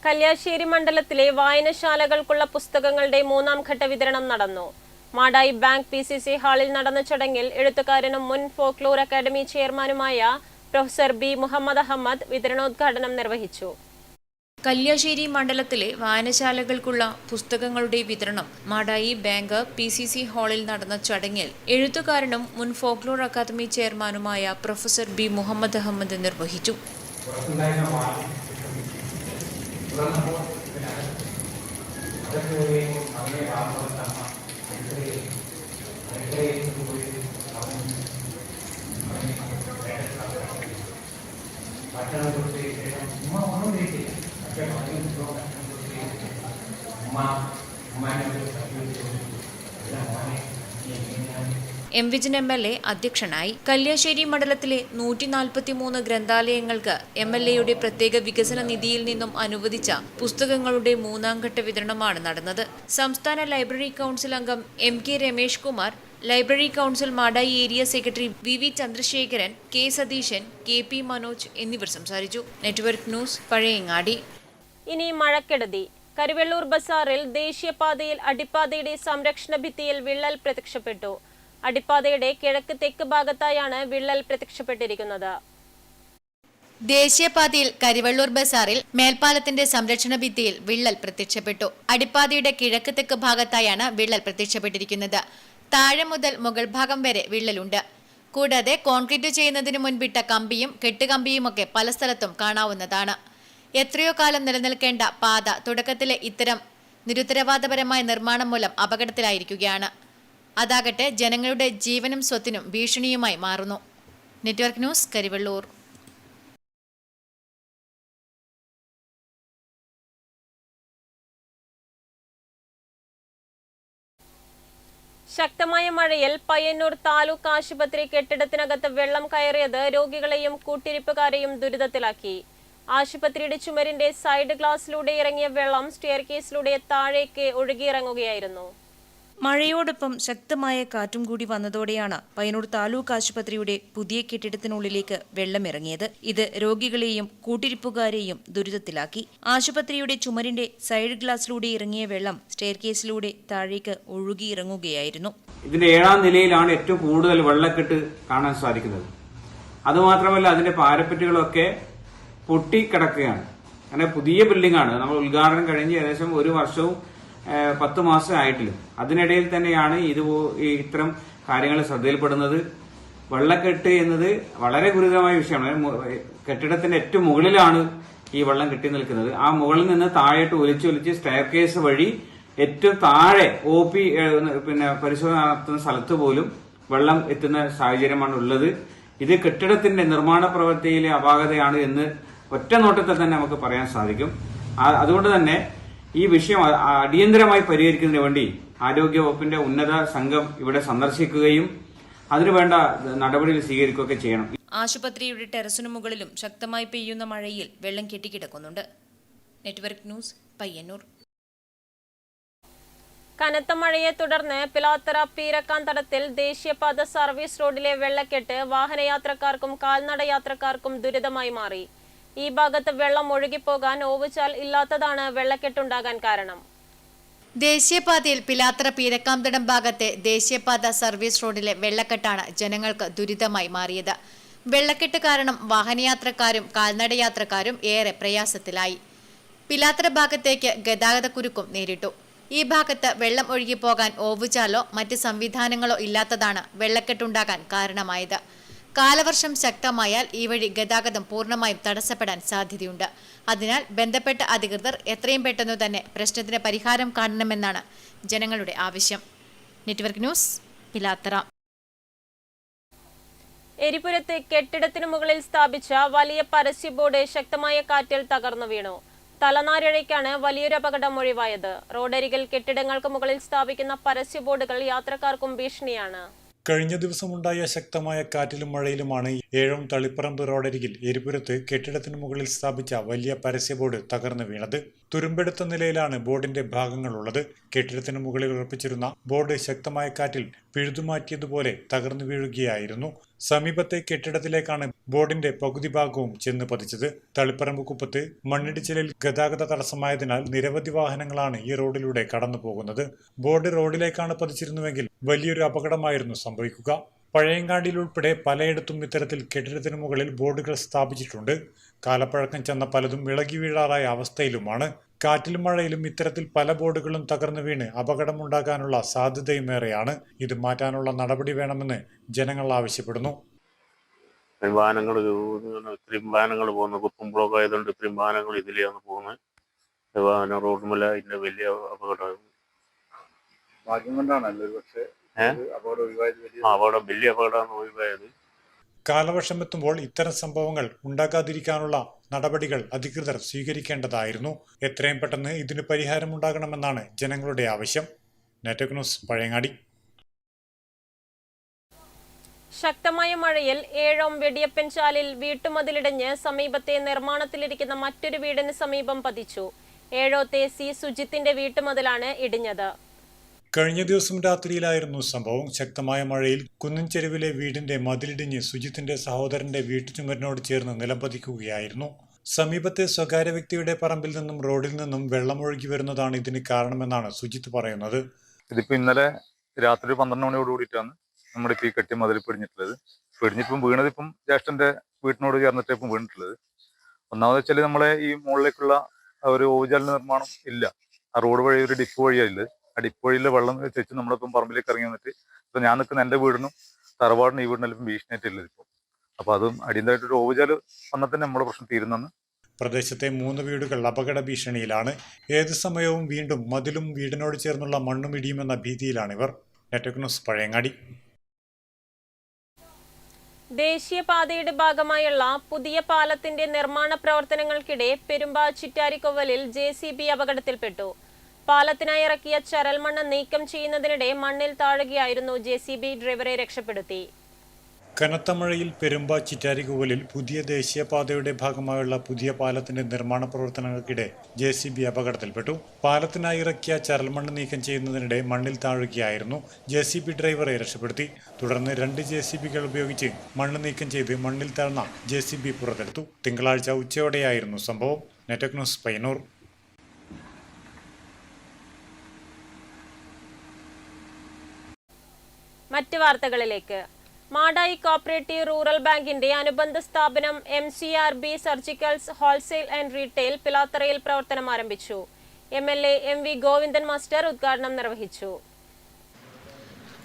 കല്യാശ്ശേരി മണ്ഡലത്തിലെ വായനശാലകൾക്കുള്ള പുസ്തകങ്ങളുടെ 3ാം ഘട്ട വിതരണം നടന്നു. മാടായി ബാങ്ക് PCC ഹാളിൽ നടന്ന ചടങ്ങിൽ എഴുത്തുകാരനും മുൻ ഫോക്ലോർ അക്കാദമി ചെയർമാനുമായ പ്രൊഫസർ ബി മുഹമ്മദ് അഹമ്മദ് വിതരണോദ്ഘാടനം നിർവഹിച്ചു. കല്യാശ്ശേരി മണ്ഡലത്തിലെ വായനശാലകൾക്കുള്ള പുസ്തകങ്ങളുടെ വിതരണം മാടായി ബാങ്ക് PCC ഹാളിൽ നടന്ന ചടങ്ങിൽ എഴുത്തുകാരനും മുൻ ഫോക്ലോർ അക്കാദമി ചെയർമാനുമായ പ്രൊഫസർ ബി മുഹമ്മദ് അഹമ്മദ് നിർവഹിച്ചു. എം വിജിൻ MLA അധ്യക്ഷനായി. കല്യാശ്ശേരി മണ്ഡലത്തിലെ 143 ഗ്രന്ഥാലയങ്ങൾക്ക് MLAയുടെ പ്രത്യേക വികസന നിധിയിൽ നിന്നും അനുവദിച്ച പുസ്തകങ്ങളുടെ 3ാം ഘട്ട വിതരണമാണ് നടന്നത്. സംസ്ഥാന ലൈബ്രറി കൗൺസിൽ അംഗം MK Ramesh Kumar, library council Madayi area secretary VV Chandrasekharan, K Satheesan, KP Manoj എന്നിവർ സംസാരിച്ചു. Network news, Pazhayangadi. ഇനി മഴക്കെടുതി. കരിവെള്ളൂർ ബസാറിൽ ദേശീയപാതയിൽ അടിപ്പാതയുടെ സംരക്ഷണ ഭിത്തിയിൽ വിള്ളൽ പ്രത്യക്ഷപ്പെട്ടു. അടിപ്പാതയുടെ കിഴക്ക് തെക്ക് ഭാഗത്തായാണ് വിള്ളൽ പ്രത്യക്ഷപ്പെട്ടിരിക്കുന്നത്. ദേശീയപാതയിൽ കരിവള്ളൂർ ബസാറിൽ മേൽപ്പാലത്തിന്റെ സംരക്ഷണ ഭിത്തിയിൽ വിള്ളൽ പ്രത്യക്ഷപ്പെട്ടു. അടിപ്പാതയുടെ കിഴക്ക് തെക്ക് ഭാഗത്തായാണ് വിള്ളൽ പ്രത്യക്ഷപ്പെട്ടിരിക്കുന്നത്. താഴെ മുതൽ മുകൾ ഭാഗം വരെ വിള്ളലുണ്ട്. കൂടാതെ കോൺക്രീറ്റ് ചെയ്യുന്നതിന് മുൻപിട്ട കമ്പിയും കെട്ടുകമ്പിയുമൊക്കെ പല സ്ഥലത്തും കാണാവുന്നതാണ്. എത്രയോ കാലം നിലനിൽക്കേണ്ട പാത തുടക്കത്തിലെ ഇത്തരം നിരുത്തരവാദപരമായ നിർമ്മാണം മൂലം അപകടത്തിലായിരിക്കുകയാണ്. അതാകട്ടെ ജനങ്ങളുടെ ജീവനും സ്വത്തിനും ഭീഷണിയുമായി മാറുന്നു. Network news, Karivellur. ശക്തമായ മഴയിൽ പയ്യന്നൂർ താലൂക്ക് ആശുപത്രി കെട്ടിടത്തിനകത്ത് വെള്ളം കയറിയത് രോഗികളെയും കൂട്ടിരിപ്പുകാരെയും ദുരിതത്തിലാക്കി. ആശുപത്രിയുടെ ചുമരിന്റെ സൈഡ് ഗ്ലാസിലൂടെ ഇറങ്ങിയ വെള്ളം സ്റ്റെയർകേസിലൂടെ താഴേക്ക് ഒഴുകിയിറങ്ങുകയായിരുന്നു. മഴയോടൊപ്പം ശക്തമായ കാറ്റും കൂടി വന്നതോടെയാണ് പയ്യന്നൂർ താലൂക്ക് ആശുപത്രിയുടെ പുതിയ കെട്ടിടത്തിനുള്ളിലേക്ക് വെള്ളമിറങ്ങിയത്. ഇത് രോഗികളെയും കൂട്ടിരിപ്പുകാരെയും ദുരിതത്തിലാക്കി. ആശുപത്രിയുടെ ചുമരിന്റെ സൈഡ് ഗ്ലാസിലൂടെ ഇറങ്ങിയ വെള്ളം സ്റ്റെയർകേസിലൂടെ താഴേക്ക് ഒഴുകിയിറങ്ങുകയായിരുന്നു. ഇതിന്റെ 7ാം നിലയിലാണ് ഏറ്റവും കൂടുതൽ വെള്ളക്കെട്ട് കാണാൻ സാധിക്കുന്നത്. അതുമാത്രമല്ല അതിന്റെ പാരപ്പറ്റുകളൊക്കെ പൊട്ടിക്കിടക്കുകയാണ്. അങ്ങനെ പുതിയ ബിൽഡിംഗ് ആണ്. നമ്മൾ ഉദ്ഘാടനം കഴിഞ്ഞ് ഏകദേശം 1 വർഷവും 10 മാസം ആയിട്ടില്ല. അതിനിടയിൽ തന്നെയാണ് ഇത്തരം കാര്യങ്ങൾ ശ്രദ്ധയിൽപ്പെടുന്നത്. വെള്ളക്കെട്ട് എന്നത് വളരെ ഗുരുതരമായ വിഷയമാണ്. കെട്ടിടത്തിന്റെ ഏറ്റവും മുകളിലാണ് ഈ വെള്ളം കെട്ടി നിൽക്കുന്നത്. ആ മുകളിൽ നിന്ന് താഴോട്ട് ഒലിച്ചൊലിച്ച് സ്റ്റെയർകേസ് വഴി ഏറ്റവും താഴെ OP പരിശോധന നടത്തുന്ന സ്ഥലത്ത് പോലും വെള്ളം എത്തുന്ന സാഹചര്യമാണ് ഉള്ളത്. ഇത് കെട്ടിടത്തിന്റെ നിർമ്മാണ പ്രവൃത്തിയിലെ അപാകതയാണ് എന്ന് ഒറ്റ നോട്ടത്തിൽ തന്നെ നമുക്ക് പറയാൻ സാധിക്കും. അതുകൊണ്ട് തന്നെ ഈ വിഷയം അടിയന്തരമായി പരിഹരിക്കുന്നതിന് വേണ്ടി ആരോഗ്യവകുപ്പിന്റെ ഉന്നത സംഘം ഇവിടെ സന്ദർശിക്കുകയും അതിനുവേണ്ട നടപടികൾ സ്വീകരിക്കുകയൊക്കെ ചെയ്യണം. ആശുപത്രിയുടെ ടെറസിനു മുകളിലും ശക്തമായി പെയ്യുന്ന മഴയിൽ വെള്ളം കെട്ടിക്കിടക്കുന്നുണ്ട്. Network news, Payyanur. കനത്ത മഴയെ തുടർന്ന് പിലാത്തറ പീരക്കാൻ തടത്തിൽ ദേശീയപാത സർവീസ് റോഡിലെ വെള്ളക്കെട്ട് വാഹനയാത്രക്കാർക്കും കാൽനട യാത്രക്കാർക്കും ദുരിതമായി മാറി. ഈ ഭാഗത്ത് വെള്ളം ഒഴുകിപ്പോകാൻ ഓവുചാൽ ഇല്ലാത്തതാണ് വെള്ളക്കെട്ടുണ്ടാകാൻ കാരണം. ദേശീയപാതയിൽ പിലാത്തറ പീരക്കാംതടം ഭാഗത്തെ ദേശീയപാത സർവീസ് റോഡിലെ വെള്ളക്കെട്ടാണ് ജനങ്ങൾക്ക് ദുരിതമായി മാറിയത്. വെള്ളക്കെട്ട് കാരണം വാഹനയാത്രക്കാരും കാൽനടയാത്രക്കാരും ഏറെ പ്രയാസത്തിലായി. പിലാത്തറ ഭാഗത്തേക്ക് ഗതാഗതക്കുരുക്കും നേരിട്ടു. ഈ ഭാഗത്ത് വെള്ളം ഒഴുകിപ്പോകാൻ ഓവുചാലോ മറ്റ് സംവിധാനങ്ങളോ ഇല്ലാത്തതാണ് വെള്ളക്കെട്ടുണ്ടാകാൻ കാരണമായത്. കാലവർഷം ശക്തമായാൽ ഈ വഴി ഗതാഗതം പൂർണ്ണമായും തടസ്സപ്പെടാൻ സാധ്യതയുണ്ട്. അതിനാൽ ബന്ധപ്പെട്ട അധികൃതർ എത്രയും പെട്ടെന്ന് തന്നെ പ്രശ്നത്തിന് പരിഹാരം കാണണമെന്നാണ് ജനങ്ങളുടെ ആവശ്യം. Network news, Pilathara. എരിപുരത്ത് കെട്ടിടത്തിനു മുകളിൽ സ്ഥാപിച്ച വലിയ പരസ്യ ബോർഡ് ശക്തമായ കാറ്റിൽ തകർന്നു വീണു. തലനാരിഴയ്ക്കാണ് വലിയൊരു അപകടം ഒഴിവായത്. റോഡരികിൽ കെട്ടിടങ്ങൾക്ക് മുകളിൽ സ്ഥാപിക്കുന്ന പരസ്യ ബോർഡുകൾ യാത്രക്കാർക്കും ഭീഷണിയാണ്. കഴിഞ്ഞ ദിവസമുണ്ടായ ശക്തമായ കാറ്റിലും മഴയിലുമാണ് ഏഴോം തളിപ്പറമ്പ് റോഡരികിൽ എരിപുരത്ത് കെട്ടിടത്തിന് മുകളിൽ സ്ഥാപിച്ച വലിയ പരസ്യ ബോർഡ് തകർന്നു വീണത്. തുരുമ്പെടുത്ത നിലയിലാണ് ബോർഡിന്റെ ഭാഗങ്ങളുള്ളത്. കെട്ടിടത്തിന് മുകളിൽ ഉറപ്പിച്ചിരുന്ന ബോർഡ് ശക്തമായ കാറ്റിൽ പിഴുതുമാറ്റിയതുപോലെ തകർന്നു വീഴുകയായിരുന്നു. സമീപത്തെ കെട്ടിടത്തിലേക്കാണ് ബോർഡിന്റെ പകുതി ഭാഗവും ചെന്ന് പതിച്ചത്. തളിപ്പറമ്പ് കുപ്പത്ത് മണ്ണിടിച്ചിലിൽ ഗതാഗത തടസ്സമായതിനാൽ നിരവധി വാഹനങ്ങളാണ് ഈ റോഡിലൂടെ കടന്നു പോകുന്നത്. ബോർഡ് റോഡിലേക്കാണ് പതിച്ചിരുന്നുവെങ്കിൽ വലിയൊരു അപകടമായിരുന്നു സംഭവിക്കുക. പഴയങ്ങാടിയിലുൾപ്പെടെ പലയിടത്തും ഇത്തരത്തിൽ കെട്ടിടത്തിന് മുകളിൽ ബോർഡുകൾ സ്ഥാപിച്ചിട്ടുണ്ട്. കാലപ്പഴക്കം ചെന്ന പലതും ഇളകി വീഴാറായ അവസ്ഥയിലുമാണ്. കാറ്റിലും മഴയിലും ഇത്തരത്തിൽ പല ബോർഡുകളും തകർന്നു വീണ് അപകടമുണ്ടാകാനുള്ള സാധ്യതയുമേറെയാണ്. ഇത് മാറ്റാനുള്ള നടപടി വേണമെന്ന് ജനങ്ങൾ ആവശ്യപ്പെടുന്നു. ഇത്രയും വാഹനങ്ങൾ പോകുന്നു. കുപ്പം ബ്ലോക്ക് ആയതുകൊണ്ട് ഇത്രയും വാഹനങ്ങൾ ഇതിലെയാണ് പോകുന്നത്. റോഡ് മേലെ ഇതിന്റെ വലിയ അപകടം. ഭാഗ്യം കൊണ്ടാണല്ലോ ഒരു പക്ഷേ അപകടം, വലിയ അപകടമാണ് ഒഴിവായത്. കാലവർഷം എത്തുമ്പോൾ ഇത്തരം സംഭവങ്ങൾ ഉണ്ടാകാതിരിക്കാനുള്ള നടപടികൾ അധികൃതർ സ്വീകരിക്കേണ്ടതായിരുന്നു. എത്രയും പെട്ടെന്ന് ഇതിന് പരിഹാരമുണ്ടാകണമെന്നാണ് ജനങ്ങളുടെ ആവശ്യം. Network news, Pazhayangadi. ശക്തമായ മഴയിൽ ഏഴോം വെടിയപ്പൻ ചാലിൽ വീട്ടുമതിലിടിഞ്ഞ് സമീപത്തെ നിർമ്മാണത്തിലിരിക്കുന്ന മറ്റൊരു വീടിന് സമീപം പതിച്ചു. ഏഴോത്തെ സി സുജിത്തിന്റെ വീട്ടുമതിലാണ് ഇടിഞ്ഞത്. കഴിഞ്ഞ ദിവസം രാത്രിയിലായിരുന്നു സംഭവം. ശക്തമായ മഴയിൽ കുന്നൻചെരുവിലെ വീടിന്റെ മതിലിടിഞ്ഞ് സുജിത്തിന്റെ സഹോദരന്റെ വീട്ടുചുമരിനോട് ചേർന്ന് നിലംപതിക്കുകയായിരുന്നു. സമീപത്തെ സ്വകാര്യ വ്യക്തിയുടെ പറമ്പിൽ നിന്നും റോഡിൽ നിന്നും വെള്ളമൊഴുകി വരുന്നതാണ് ഇതിന് കാരണമെന്നാണ് സുജിത്ത് പറയുന്നത്. ഇതിപ്പോ ഇന്നലെ രാത്രി 12 മണിയോട് കൂടിയിട്ടാണ് നമ്മുടെ ഈ കെട്ടിയ മതിൽ പിടിഞ്ഞിട്ടുള്ളത്. പിടിഞ്ഞിപ്പം വീണതിപ്പം ജ്യേഷ്ഠന്റെ വീട്ടിനോട് ചേർന്നിട്ട് ഇപ്പം വീണിട്ടുള്ളത്. ഒന്നാമത് വെച്ചാൽ നമ്മളെ ഈ മുകളിലേക്കുള്ള ഒരു ഓവുചാൽ നിർമ്മാണം ഇല്ല. ആ റോഡ് വഴി ഒരു ഡിപ്പ് വഴിയായില്ല. ആ ഡിപ്പ് വഴിയിലെ വെള്ളം വെച്ച് നമ്മളിപ്പം പറമ്പിലേക്ക് ഇറങ്ങി വന്നിട്ട് ഇപ്പം ഞാൻ നിൽക്കുന്ന എൻ്റെ വീടിനും തറവാടിനും ഈ വീടിനെല്ലാം ഭീഷണിയായിട്ടില്ല ഇപ്പോൾ. അപ്പോൾ അതും അടിയന്തരമായിട്ടൊരു ഓവുചാൽ വന്നാൽ തന്നെ നമ്മുടെ പ്രശ്നം തീരുന്നെന്ന്. പ്രദേശത്തെ 3 വീടുകൾ അപകട ഭീഷണിയിലാണ്. ഏത് സമയവും വീണ്ടും മതിലും വീടിനോട് ചേർന്നുള്ള മണ്ണും ഇടിയുമെന്ന ഭീതിയിലാണിവർ. Network news, Pazhayangadi. ദേശീയപാതയുടെ ഭാഗമായുള്ള പുതിയ പാലത്തിന്റെ നിർമ്മാണ പ്രവർത്തനങ്ങൾക്കിടെ പെരുമ്പ ചിറ്റാരിക്കൊവലിൽ JCB അപകടത്തിൽപ്പെട്ടു. പാലത്തിനായി ഇറക്കിയ ചരൽമണ്ണ് നീക്കം ചെയ്യുന്നതിനിടെ മണ്ണിൽ താഴുകയായിരുന്നു. JCB ഡ്രൈവറെ രക്ഷപ്പെടുത്തി. കനത്ത മഴയിൽ പെരുമ്പ ചിറ്റാരിക്കൊവലിൽ പുതിയ ദേശീയപാതയുടെ ഭാഗമായുള്ള പുതിയ പാലത്തിന്റെ നിർമ്മാണ പ്രവർത്തനങ്ങൾക്കിടെ JCB അപകടത്തിൽപ്പെട്ടു. പാലത്തിനായി ഇറക്കിയ ചരൽമണ്ണ് നീക്കം ചെയ്യുന്നതിനിടെ മണ്ണിൽ താഴുകയായിരുന്നു. JCB ഡ്രൈവറെ രക്ഷപ്പെടുത്തി. തുടർന്ന് 2 JCBകൾ ഉപയോഗിച്ച് മണ്ണ് നീക്കം ചെയ്ത് മണ്ണിൽ താഴ്ന്ന JCB പുറത്തെടുത്തു. തിങ്കളാഴ്ച ഉച്ചയോടെയായിരുന്നു സംഭവം. Network news, Payyannur. മറ്റ് വാർത്തകളിലേക്ക്. മാടായി കോപ്പറേറ്റീവ് റൂറൽ ബാങ്കിന്റെ അനുബന്ധ സ്ഥാപനം MCRB surgicals wholesale and retail പിലാത്തറയിൽ പ്രവർത്തനം ആരംഭിച്ചു. MLA MV ഗോവിന്ദൻ മാസ്റ്റർ ഉദ്ഘാടനം നിർവഹിച്ചു.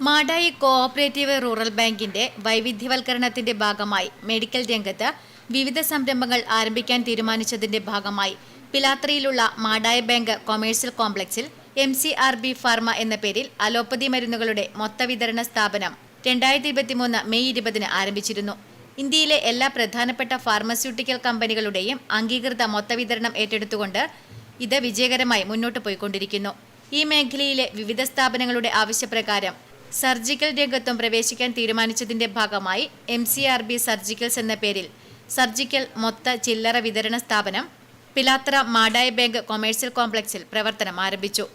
മാടായി കോഓപ്പറേറ്റീവ് റൂറൽ ബാങ്കിന്റെ വൈവിധ്യവൽക്കരണത്തിന്റെ ഭാഗമായി മെഡിക്കൽ രംഗത്ത് വിവിധ സംരംഭങ്ങൾ ആരംഭിക്കാൻ തീരുമാനിച്ചതിന്റെ ഭാഗമായി പിലാത്തറയിലുള്ള മാടായി ബാങ്ക് കൊമേഴ്സ്യൽ കോംപ്ലക്സിൽ MCRB ഫാർമ എന്ന പേരിൽ അലോപ്പതി മരുന്നുകളുടെ മൊത്തവിതരണ സ്ഥാപനം 2023 മെയ് 20 ആരംഭിച്ചിരുന്നു. ഇന്ത്യയിലെ എല്ലാ പ്രധാനപ്പെട്ട ഫാർമസ്യൂട്ടിക്കൽ കമ്പനികളുടെയും അംഗീകൃത മൊത്തവിതരണം ഏറ്റെടുത്തുകൊണ്ട് ഇത് വിജയകരമായി മുന്നോട്ട് പോയിക്കൊണ്ടിരിക്കുന്നു. ഈ മേഖലയിലെ വിവിധ സ്ഥാപനങ്ങളുടെ ആവശ്യപ്രകാരം സർജിക്കൽ രംഗത്തും പ്രവേശിക്കാൻ തീരുമാനിച്ചതിന്റെ ഭാഗമായി MCRB സർജിക്കൽസ് എന്ന പേരിൽ സർജിക്കൽ മൊത്ത ചില്ലറ വിതരണ സ്ഥാപനം പിലാത്തറ മാടായി ബാങ്ക് കൊമേഴ്സ്യൽ കോംപ്ലക്സിൽ പ്രവർത്തനം ആരംഭിച്ചു.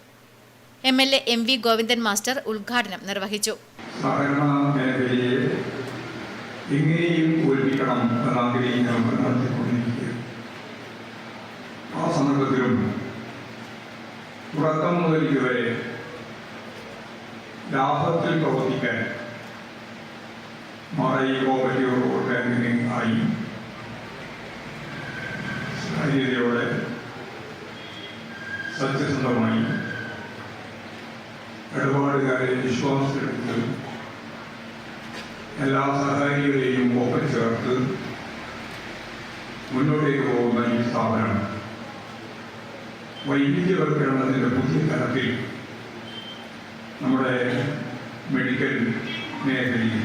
MLA MV ഗോവിന്ദൻ മാസ്റ്റർ ഉദ്ഘാടനം നിർവഹിച്ചു. സഹകരണ മേഖലയെ എങ്ങനെയും ഒഴിപ്പിക്കണം എന്നാഗ്രഹിക്കാൻ നടത്തിക്കൊണ്ടിരിക്കുക. ആ സന്ദർഭത്തിലും തുടക്കം മുതൽ ഇതുവരെ ലാഭത്തിൽ പ്രവർത്തിക്കാൻ മാടായി കോപ്പറേറ്റീവ് റൂറൽ ബാങ്കിന് ആയി ധൈര്യതയോടെ സത്യസന്ധമായി ഇടപാടുകാരെ വിശ്വാസത്തിലെടുത്ത് എല്ലാ സഹകാരികളെയും ഒപ്പം ചേർത്ത് മുന്നോട്ടേക്ക് പോകുന്ന ഈ സ്ഥാപനം വൈവിധ്യവൽക്കരണത്തിൻ്റെ പുതിയ തലത്തിൽ നമ്മുടെ മെഡിക്കൽ മേഖലയിൽ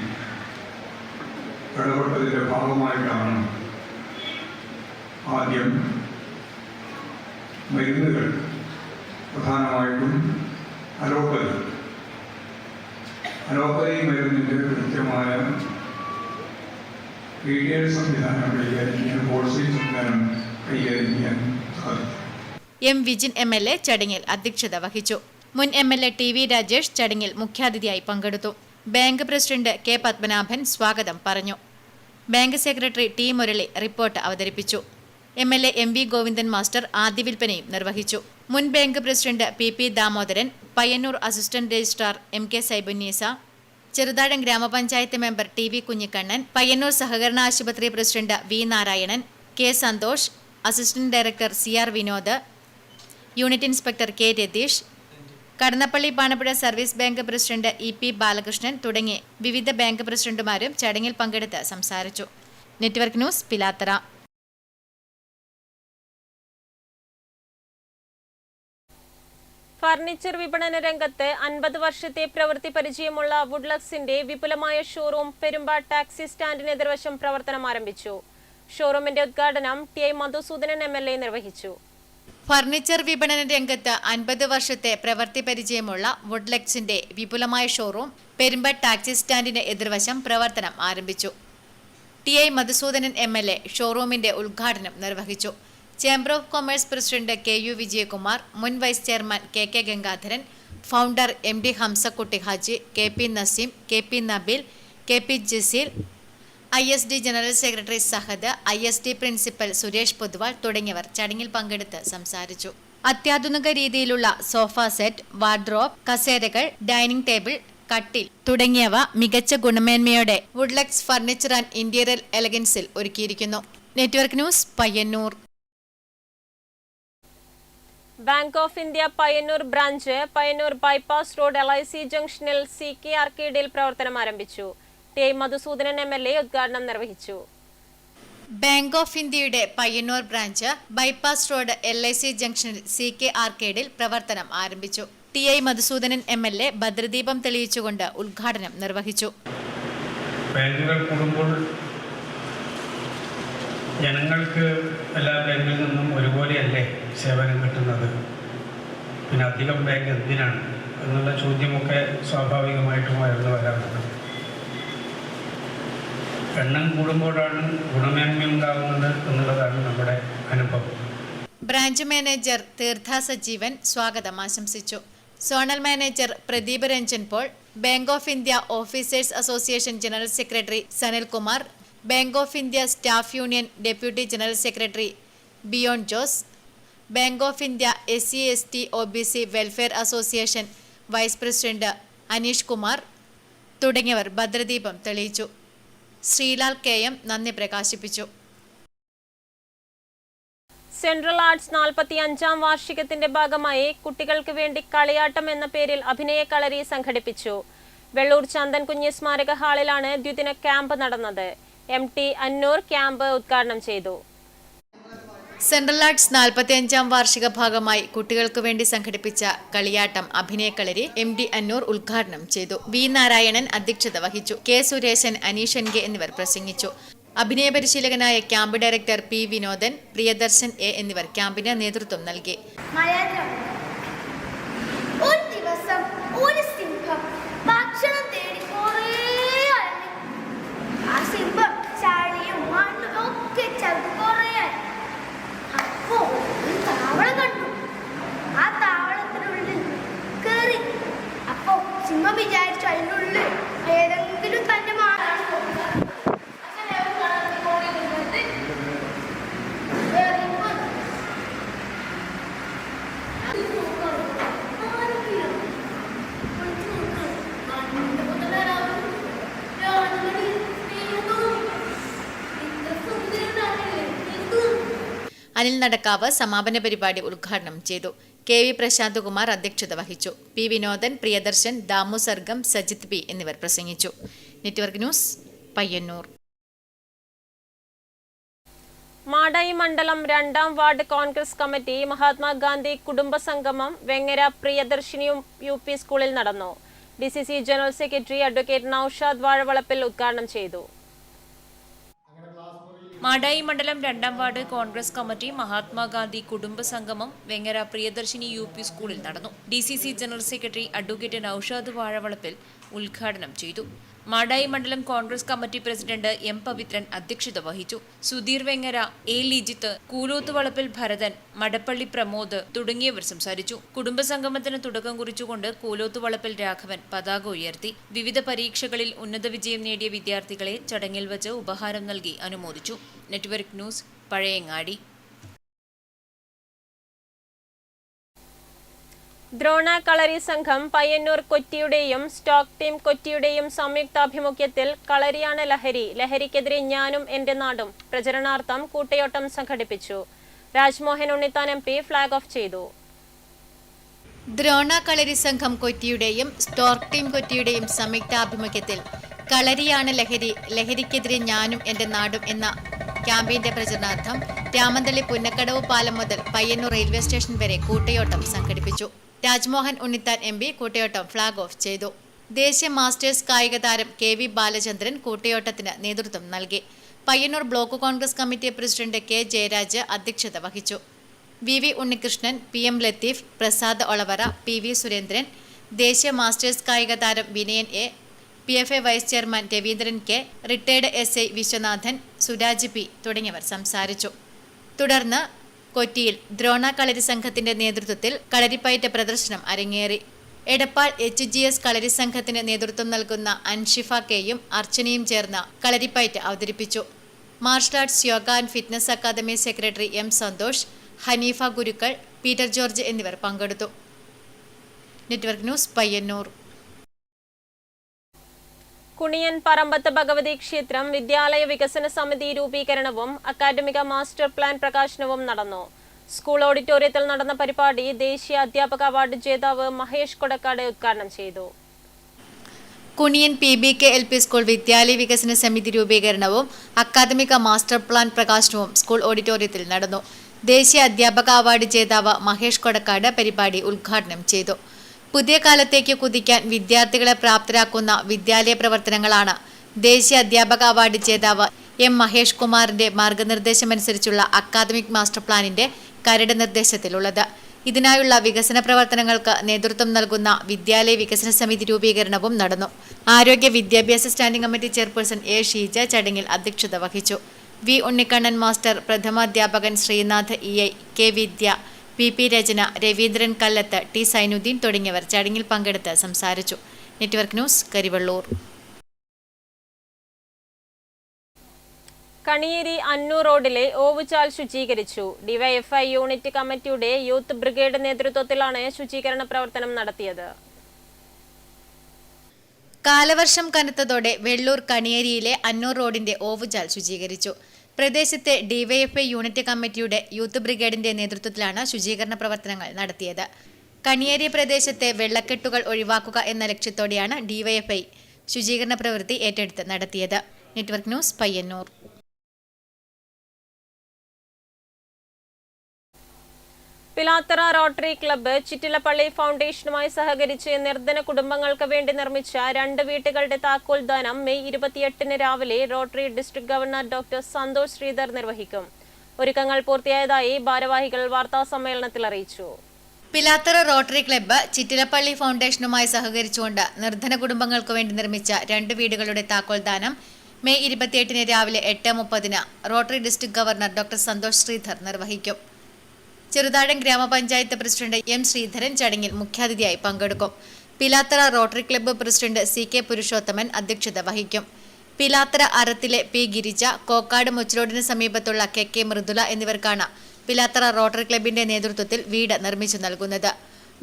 ഇടപെട്ടതിൻ്റെ ഭാഗമായിട്ടാണ് ആദ്യം മരുന്നുകൾ, പ്രധാനമായിട്ടും അലോപ്പതി മരുന്നിൻ്റെ കൃത്യമായ റീറ്റെയിൽ സംവിധാനം കൈകാര്യം ചെയ്യാൻ, ഹോൾസെയിൽ സംവിധാനം കൈകാര്യം ചെയ്യാൻ സാധിക്കും. എം വിജിൻ MLA ചടങ്ങിൽ അധ്യക്ഷത വഹിച്ചു. മുൻ MLA TV രാജേഷ് ചടങ്ങിൽ മുഖ്യാതിഥിയായി പങ്കെടുത്തു. ബാങ്ക് പ്രസിഡന്റ് K പത്മനാഭൻ സ്വാഗതം പറഞ്ഞു. Bank secretary T Murali report അവതരിപ്പിച്ചു. MLA MV ഗോവിന്ദൻ മാസ്റ്റർ ആദ്യ വിൽപ്പനയും നിർവഹിച്ചു. മുൻ bank president PP Damodaran, Payyanur assistant registrar MK Saibunnisa, Cheruthazham ഗ്രാമപഞ്ചായത്ത് മെമ്പർ TV കുഞ്ഞിക്കണ്ണൻ, പയ്യന്നൂർ സഹകരണ ആശുപത്രി president V Narayanan, K Santhosh, assistant director CR Vinod, unit inspector K Ratheesh, Kadannappalli Panappuzha service bank president EP Balakrishnan തുടങ്ങി വിവിധ ബാങ്ക് പ്രസിഡന്റുമാരും ചടങ്ങിൽ പങ്കെടുത്ത് സംസാരിച്ചു. Network news, Pilathara. ഫർണിച്ചർ വിപണന രംഗത്ത് 50 വർഷത്തെ പ്രവൃത്തി പരിചയമുള്ള വുഡ്ലക്സിന്റെ വിപുലമായ ഷോറൂം പെരുമ്പ ടാക്സി സ്റ്റാൻഡിന് എതിർവശം പ്രവർത്തനം ആരംഭിച്ചു. ഷോറൂമിന്റെ ഉദ്ഘാടനം TI മധുസൂദനൻ MLA നിർവഹിച്ചു. ഫർണിച്ചർ വിപണന രംഗത്ത് 50 വർഷത്തെ പ്രവൃത്തി പരിചയമുള്ള വുഡ്ലക്സിന്റെ വിപുലമായ ഷോറൂം പെരുമ്പ ടാക്സി സ്റ്റാൻഡിന് എതിർവശം പ്രവർത്തനം ആരംഭിച്ചു. TI മധുസൂദനൻ MLA ഷോറൂമിന്റെ ഉദ്ഘാടനം നിർവഹിച്ചു. Chamber of commerce president KU Vijayakumar, മുൻ vice chairman KK Gangadharan, founder MD Hamzakutty Haji, KP Naseem, KP Nabeel, KP Jaseel, ISD general secretary Sahad, ISD principal Suresh Poduval തുടങ്ങിയവർ ചടങ്ങിൽ പങ്കെടുത്ത് സംസാരിച്ചു. അത്യാധുനിക രീതിയിലുള്ള സോഫ സെറ്റ്, വാർഡ്രോബ്, കസേരകൾ, ഡൈനിങ് ടേബിൾ, കട്ടിൽ തുടങ്ങിയവ മികച്ച ഗുണമേന്മയോടെ വുഡ്ലക്സ് ഫർണിച്ചർ ആൻഡ് ഇന്റീരിയർ എലഗൻസിൽ ഒരുക്കിയിരിക്കുന്നു. Network news, Payyannur. Bank of India Payyannur branch Payyannur bypass road LIC junction CK ആർക്കേഡിൽ പ്രവർത്തനം ആരംഭിച്ചു. TI മധുസൂദനൻ MLA ഉദ്ഘാടനം നിർവഹിച്ചു. ബാങ്ക് ഓഫ് ഇന്ത്യയുടെ Payyanur branch bypass road LIC junction CK ആർക്കേഡിൽ പ്രവർത്തനം ആരംഭിച്ചു. TI മധുസൂദനൻ MLA ഭദ്രദീപം തെളിയിച്ചുകൊണ്ട് ഉദ്ഘാടനം നിർവഹിച്ചു. ബാങ്കുകൾ കൂടുമ്പോൾ ജനങ്ങൾക്ക് എല്ലാ ബാങ്കിൽ നിന്നും ഒരുപോലെയല്ലേ സേവനം കിട്ടുന്നത്? പിന്നെ അധികം ബാങ്ക് എന്തിനാണ് എന്നുള്ള ചോദ്യമൊക്കെ സ്വാഭാവികമായിട്ടും ഉയർന്നു വരാറുണ്ട്. എണ്ണം കൂടുമ്പോഴാണ് ഗുണമേന്മയുണ്ടാകുന്നത് എന്നുള്ളതാണ് നമ്മുടെ അനുഭവം. ബ്രാഞ്ച് മാനേജർ തീർത്ഥ സജീവൻ സ്വാഗതം ആശംസിച്ചു. Zonal manager Pradeep Ranjan Paul, Bank of India officers association general secretary Sanalkumar, Bank of India staff union deputy general secretary Biyon Jose, Bank of India SC ST OBC welfare association vice president Aneesh Kumar തുടങ്ങിയവർ ഭദ്രദീപം തെളിയിച്ചു. ശ്രീലാൽ KM നന്ദി പ്രകാശിപ്പിച്ചു. സെൻട്രൽ ആർട്സ് 45ാം വാർഷികത്തിന്റെ ഭാഗമായി കുട്ടികൾക്ക് വേണ്ടി കളിയാട്ടം എന്ന പേരിൽ അഭിനയ കളരി സംഘടിപ്പിച്ചു. വെള്ളൂർ ചന്ദൻ കുഞ്ഞ് സ്മാരക ഹാളിലാണ് ദ്വിദിന ക്യാമ്പ് നടന്നത്. MT അന്നൂർ ക്യാമ്പ് ഉദ്ഘാടനം ചെയ്തു. സെൻട്രൽ ആർട്സ് 45ാം വാർഷിക ഭാഗമായി കുട്ടികൾക്ക് വേണ്ടി സംഘടിപ്പിച്ച കളിയാട്ടം അഭിനയക്കളരി MD അന്നൂർ ഉദ്ഘാടനം ചെയ്തു. V നാരായണൻ അധ്യക്ഷത വഹിച്ചു. K സുരേശൻ, അനീഷ് NK എന്നിവർ പ്രസംഗിച്ചു. അഭിനയ പരിശീലകനായ camp director P Vinodan, Priyadarshan A എന്നിവർ ക്യാമ്പിന് നേതൃത്വം നൽകി. ഒരു ദിവസം ഒരു സിംഹം ഭക്ഷണം തേടി ആ സിംഹം ചാടിയും മണ്ണും ഒക്കെ ചതുകൊറയായി. അപ്പോ ഒരു താവളം കണ്ടു. ആ താവളത്തിനുള്ളിൽ കേറി. അപ്പോ സിംഹം വിചാരിച്ചു അതിനുള്ളിൽ ഏതെങ്കിലും തന്റെ അനിൽ നടക്കാവ് സമാപന പരിപാടി ഉദ്ഘാടനം ചെയ്തു. KV പ്രശാന്ത് കുമാർ അധ്യക്ഷത വഹിച്ചു. P വിനോദൻ, പ്രിയദർശൻ, ദാമു സർഗം, സജിത് P എന്നിവർ പ്രസംഗിച്ചു. Network news, Payyannur. മാടായി മണ്ഡലം 2ാം വാർഡ് കോൺഗ്രസ് കമ്മിറ്റി മഹാത്മാഗാന്ധി കുടുംബസംഗമം വെങ്ങര പ്രിയദർശിനി UP സ്കൂളിൽ നടന്നു. DCC general secretary advocate Noushad Vazhavalappil ഉദ്ഘാടനം ചെയ്തു. മാടായി മണ്ഡലം 2ാം വാർഡ് കോൺഗ്രസ് കമ്മിറ്റി മഹാത്മാഗാന്ധി കുടുംബസംഗമം വെങ്ങര പ്രിയദർശിനി UP സ്കൂളിൽ നടന്നു. DCC general secretary advocate Noushad Vazhavalappil ഉദ്ഘാടനം ചെയ്തു. മാടായി മണ്ഡലം Congress committee president M. Pavithran അധ്യക്ഷത വഹിച്ചു. സുധീർ വെങ്ങര, A. ലിജിത്ത്, കൂലോത്ത് വളപ്പിൽ ഭരതൻ, മടപ്പള്ളി പ്രമോദ് തുടങ്ങിയവർ സംസാരിച്ചു. കുടുംബസംഗമത്തിന് തുടക്കം കുറിച്ചുകൊണ്ട് കൂലോത്ത് വളപ്പിൽ രാഘവൻ പതാക ഉയർത്തി. വിവിധ പരീക്ഷകളിൽ ഉന്നത വിജയം നേടിയ വിദ്യാർത്ഥികളെ ചടങ്ങിൽ വച്ച് ഉപഹാരം നൽകി അനുമോദിച്ചു. Network news, Pazhayangadi. ദ്രോണ കളരി സംഘം പയ്യന്നൂർ കൊറ്റിയുടെയും സ്റ്റോക്ക് ടീം കൊറ്റിയുടെയും സംയുക്താഭിമുഖ്യത്തിൽ കളരിയാണ് ലഹരി, ലഹരിക്കെതിരെ ഞാനും എന്റെ നാടും പ്രചരണാർത്ഥം കൂട്ടയോട്ടം സംഘടിപ്പിച്ചു. Rajmohan Unnithan MP flag off ചെയ്തു. ദ്രോണ കളരി സംഘം കൊറ്റിയുടെയും സ്റ്റോക്ക് ടീം കൊറ്റിയുടെയും സംയുക്താഭിമുഖ്യത്തിൽ കളരിയാണ് ലഹരി, ലഹരിക്കെതിരെ ഞാനും എന്റെ നാടും എന്ന ക്യാമ്പയിന്റെ പ്രചരണാർത്ഥം രാമന്തളി പുന്നക്കടവ് പാലം മുതൽ പയ്യന്നൂർ റെയിൽവേ സ്റ്റേഷൻ വരെ കൂട്ടയോട്ടം സംഘടിപ്പിച്ചു. രാജ്മോഹൻ ഉണ്ണിത്താൻ MP കൂട്ടയോട്ടം ഫ്ലാഗ് ഓഫ് ചെയ്തു. ദേശീയ മാസ്റ്റേഴ്സ് കായിക താരം KV ബാലചന്ദ്രൻ കൂട്ടയോട്ടത്തിന് നേതൃത്വം നൽകി. Payyanur block Congress committee president K. Jayaraj അധ്യക്ഷത വഹിച്ചു. VV Unnikrishnan, PM Latheef, Prasad Olavara, PV Surendran, ദേശീയ മാസ്റ്റേഴ്സ് കായിക താരം Vinayan A, PFA vice chairman Raveendran K, retired SI Viswanathan, Suraj P തുടങ്ങിയവർ സംസാരിച്ചു. തുടർന്ന് കൊറ്റിയിൽ ദ്രോണ കളരി സംഘത്തിന്റെ നേതൃത്വത്തിൽ കളരിപ്പയറ്റ് പ്രദർശനം അരങ്ങേറി. എടപ്പാൾ HGS കളരി സംഘത്തിന് നേതൃത്വം നൽകുന്ന അൻഷിഫ Kയും അർച്ചനയും ചേർന്ന കളരിപ്പയറ്റ് അവതരിപ്പിച്ചു. Martial arts yoga and fitness academy secretary M. Santhosh, Haneefa Gurukkal, Peter George എന്നിവർ പങ്കെടുത്തു. Network news, Payyannur. കുണിയൻ പറമ്പത്ത് ഭഗവതി ക്ഷേത്രം വിദ്യാലയ വികസന സമിതി രൂപീകരണവും അക്കാദമിക മാസ്റ്റർ പ്ലാൻ പ്രകാശനവും നടന്നു. സ്കൂൾ ഓഡിറ്റോറിയത്തിൽ നടന്ന പരിപാടി ദേശീയ അധ്യാപക അവാർഡ് ജേതാവ് മഹേഷ് കൊടക്കാട് ഉദ്ഘാടനം ചെയ്തു. കുണിയൻ PBK LP സ്കൂൾ വിദ്യാലയ വികസന സമിതി രൂപീകരണവും അക്കാദമിക മാസ്റ്റർ പ്ലാൻ പ്രകാശനവും സ്കൂൾ ഓഡിറ്റോറിയത്തിൽ നടന്നു. ദേശീയ അധ്യാപക അവാർഡ് ജേതാവ് മഹേഷ് കൊടക്കാട് പരിപാടി ഉദ്ഘാടനം ചെയ്തു. പുതിയ കാലത്തേക്ക് കുതിക്കാൻ വിദ്യാർത്ഥികളെ പ്രാപ്തരാക്കുന്ന വിദ്യാലയ പ്രവർത്തനങ്ങളാണ് ദേശീയ അധ്യാപക അവാർഡ് ജേതാവ് M. മഹേഷ് കുമാറിന്റെ മാർഗനിർദ്ദേശമനുസരിച്ചുള്ള അക്കാദമിക് മാസ്റ്റർ പ്ലാനിന്റെ കരട് നിർദ്ദേശത്തിലുള്ളത്. ഇതിനായുള്ള വികസന പ്രവർത്തനങ്ങൾക്ക് നേതൃത്വം നൽകുന്ന വിദ്യാലയ വികസന സമിതി രൂപീകരണവും നടന്നു. ആരോഗ്യ വിദ്യാഭ്യാസ standing committee chairperson A. Sheeja ചടങ്ങിൽ അധ്യക്ഷത വഹിച്ചു. V. ഉണ്ണിക്കണ്ണൻ മാസ്റ്റർ, പ്രഥമാധ്യാപകൻ Sreenath EI, K. Vidya, PP Rachana, Raveendran Kallath, T. Sainuddeen തുടങ്ങിയവർ ചടങ്ങിൽ പങ്കെടുത്ത് സംസാരിച്ചു. Network news, Karivellur. കണിയേരി അന്നൂർ റോഡിലെ ഓവുചാൽ ശുചീകരിച്ചു. DYFI യൂണിറ്റ് കമ്മിറ്റിയുടെ യൂത്ത് ബ്രിഗേഡ് നേതൃത്വത്തിലാണ് ശുചീകരണ പ്രവർത്തനം നടത്തിയത്. കാലവർഷം കനത്തതോടെ വെള്ളൂർ കണിയേരിയിലെ അന്നൂർ റോഡിന്റെ ഓവുചാൽ ശുചീകരിച്ചു. പ്രദേശത്തെ DYFI യൂണിറ്റ് കമ്മിറ്റിയുടെ യൂത്ത് ബ്രിഗേഡിന്റെ നേതൃത്വത്തിലാണ് ശുചീകരണ പ്രവർത്തനങ്ങൾ നടത്തിയത്. കണിയേരി പ്രദേശത്തെ വെള്ളക്കെട്ടുകൾ ഒഴിവാക്കുക എന്ന ലക്ഷ്യത്തോടെയാണ് DYFI ശുചീകരണ പ്രവൃത്തി ഏറ്റെടുത്ത് നടത്തിയത്. Network news, Payyannur. Pilathara rotary club Chittilappilly ഫൗണ്ടേഷനുമായി സഹകരിച്ച് നിർധന കുടുംബങ്ങൾക്ക് വേണ്ടി നിർമ്മിച്ച 2 വീട്ടുകളുടെ താക്കോൽദാനം മെയ് 28 രാവിലെ Rotary district governor doctor Santhosh Sreedhar നിർവഹിക്കും. ഒരുക്കങ്ങൾ പൂർത്തിയായതായി ഭാരവാഹികൾ വാർത്താസമ്മേളനത്തിൽ അറിയിച്ചു. പിലാത്തറ റോട്ടറി ക്ലബ്ബ് ചിറ്റിലപ്പള്ളി ഫൗണ്ടേഷനുമായി സഹകരിച്ചുകൊണ്ട് നിർധന കുടുംബങ്ങൾക്ക് വേണ്ടി നിർമ്മിച്ച 2 വീടുകളുടെ താക്കോൽദാനം മെയ് 28 രാവിലെ 8:30 Rotary district governor doctor Santhosh Sreedhar നിർവഹിക്കും. ചെറുതാഴം ഗ്രാമപഞ്ചായത്ത് പ്രസിഡന്റ് M. ശ്രീധരൻ ചടങ്ങിൽ മുഖ്യാതിഥിയായി പങ്കെടുക്കും. Pilathara rotary club president CK Purushothaman അധ്യക്ഷത വഹിക്കും. പിലാത്തറ അറത്തിലെ P. ഗിരിജ, കോക്കാട് മുച്ചിലോടിന് സമീപത്തുള്ള KK മൃദുല എന്നിവർക്കാണ് പിലാത്തറ റോട്ടറി ക്ലബ്ബിന്റെ നേതൃത്വത്തിൽ വീട് നിർമ്മിച്ചു നൽകുന്നത്.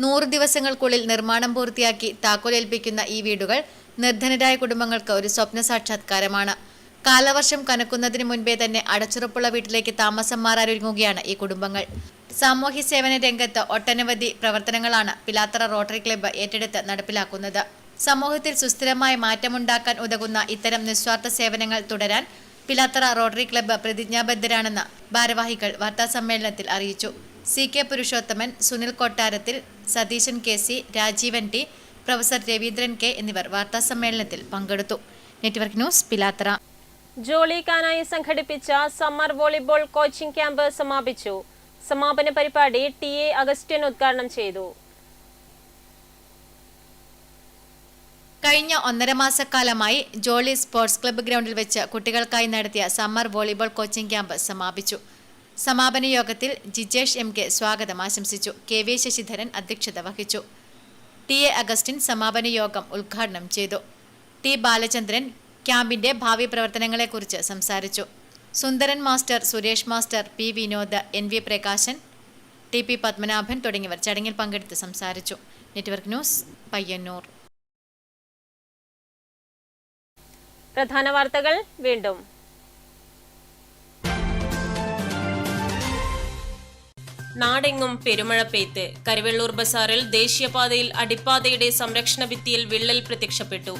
100 ദിവസങ്ങൾക്കുള്ളിൽ നിർമ്മാണം പൂർത്തിയാക്കി താക്കോലേൽപ്പിക്കുന്ന ഈ വീടുകൾ നിർധനരായ കുടുംബങ്ങൾക്ക് ഒരു സ്വപ്ന സാക്ഷാത്കാരമാണ്. കാലവർഷം കനക്കുന്നതിന് മുൻപേ തന്നെ അടച്ചുറപ്പുള്ള വീട്ടിലേക്ക് താമസം മാറാനൊരുങ്ങുകയാണ് ഈ കുടുംബങ്ങൾ. സാമൂഹ്യ സേവന രംഗത്ത് ഒട്ടനവധി പ്രവർത്തനങ്ങളാണ് പിലാത്തറ റോട്ടറി ക്ലബ്ബ് ഏറ്റെടുത്ത് നടപ്പിലാക്കുന്നത്. സമൂഹത്തിൽ സുസ്ഥിരമായ മാറ്റമുണ്ടാക്കാൻ ഉതകുന്ന ഇത്തരം നിസ്വാർത്ഥ സേവനങ്ങൾ തുടരാൻ പിലാത്തറ റോട്ടറി ക്ലബ്ബ് പ്രതിജ്ഞാബദ്ധരാണെന്ന് ഭാരവാഹികൾ വാർത്താസമ്മേളനത്തിൽ അറിയിച്ചു. CK Purushothaman, Sunil Kottarathil, Satheesan KC, Rajeevan T, professor Raveendran K എന്നിവർ വാർത്താസമ്മേളനത്തിൽ പങ്കെടുത്തു. Network news, Pilathara. ജോളി കാനായി സംഘടിപ്പിച്ച സമ്മർ വോളിബോൾ കോച്ചിംഗ് ക്യാമ്പ് സമാപിച്ചു. സമാപന പരിപാടി TA അഗസ്റ്റിൻ ഉദ്ഘാടനം ചെയ്തു. കഴിഞ്ഞ 1.5 മാസക്കാലമായി ജോളി സ്പോർട്സ് ക്ലബ്ബ് ഗ്രൗണ്ടിൽ വെച്ച് കുട്ടികൾക്കായി നടത്തിയ സമ്മർ വോളിബോൾ കോച്ചിംഗ് ക്യാമ്പ് സമാപിച്ചു. സമാപന യോഗത്തിൽ ജിജേഷ് MK സ്വാഗതം ആശംസിച്ചു. KV ശശിധരൻ അധ്യക്ഷത വഹിച്ചു. TA അഗസ്റ്റിൻ സമാപന യോഗം ഉദ്ഘാടനം ചെയ്തു. T ബാലചന്ദ്രൻ ക്യാമ്പിന്റെ ഭാവി പ്രവർത്തനങ്ങളെക്കുറിച്ച് സംസാരിച്ചു. Sundaran master, Suresh master, P Vinod, NV Prakashan, TP Padmanabhan തുടങ്ങിയവർ ചടങ്ങിൽ പങ്കെടുത്ത് സംസാരിച്ചു. Network news, Payyannur. പ്രധാന വാർത്തകൾ വീണ്ടും. നാടെങ്ങും പെരുമഴ പെയ്ത്ത്. കരുവെള്ളൂർ ബസാറിൽ ദേശീയപാതയിൽ അടിപ്പാതയുടെ സംരക്ഷണ ഭിത്തിയിൽ വിള്ളൽ പ്രത്യക്ഷപ്പെട്ടു.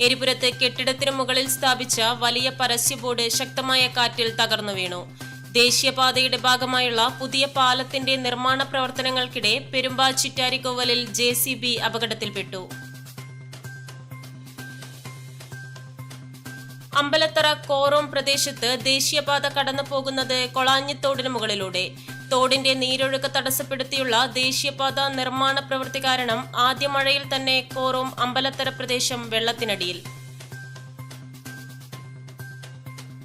എരിപുരത്ത് കെട്ടിടത്തിനു മുകളിൽ സ്ഥാപിച്ച വലിയ പരസ്യ ബോർഡ് ശക്തമായ കാറ്റിൽ തകർന്നു വീണു. ദേശീയപാതയുടെ ഭാഗമായുള്ള പുതിയ പാലത്തിന്റെ നിർമ്മാണ പ്രവർത്തനങ്ങൾക്കിടെ പെരുമ്പാ ചിറ്റാരിക്കോവലിൽ JCB അപകടത്തിൽപ്പെട്ടു. അമ്പലത്തറ കോറോം പ്രദേശത്ത് ദേശീയപാത കടന്നു പോകുന്നത് കൊളാഞ്ഞിത്തോടിന് മുകളിലൂടെ. തോടിന്റെ നീരൊഴുക്ക് തടസ്സപ്പെടുത്തിയുള്ള ദേശീയപാത നിർമ്മാണ പ്രവൃത്തി കാരണം ആദ്യ മഴയിൽ തന്നെ കോറോം അമ്പലത്തറ പ്രദേശം വെള്ളത്തിനടിയിൽ.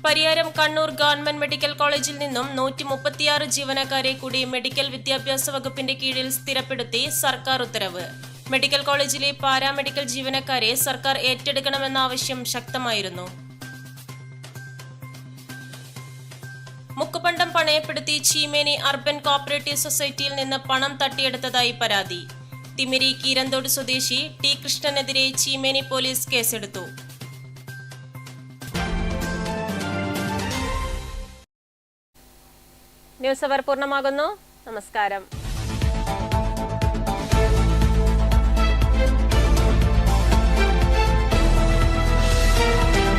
പരിയാരം കണ്ണൂർ ഗവൺമെന്റ് മെഡിക്കൽ കോളേജിൽ നിന്നും 136 ജീവനക്കാരെ കൂടി മെഡിക്കൽ വിദ്യാഭ്യാസ വകുപ്പിന്റെ കീഴിൽ സ്ഥിരപ്പെടുത്തി സർക്കാർ ഉത്തരവ്. മെഡിക്കൽ കോളേജിലെ പാരാമെഡിക്കൽ ജീവനക്കാരെ സർക്കാർ ഏറ്റെടുക്കണമെന്ന ആവശ്യം ശക്തമായിരുന്നു. മുക്കുപണ്ടം പണയപ്പെടുത്തി ചീമേനി അർബൻ കോപ്പറേറ്റീവ് സൊസൈറ്റിയിൽ നിന്ന് പണം തട്ടിയെടുത്തതായി പരാതി. തിമിരി കീരന്തോട് സ്വദേശി T കൃഷ്ണനെതിരെ ചീമേനി പോലീസ് കേസെടുത്തു. ന്യൂസ് അവർ പൂർണ്ണമാകുന്നു. നമസ്കാരം.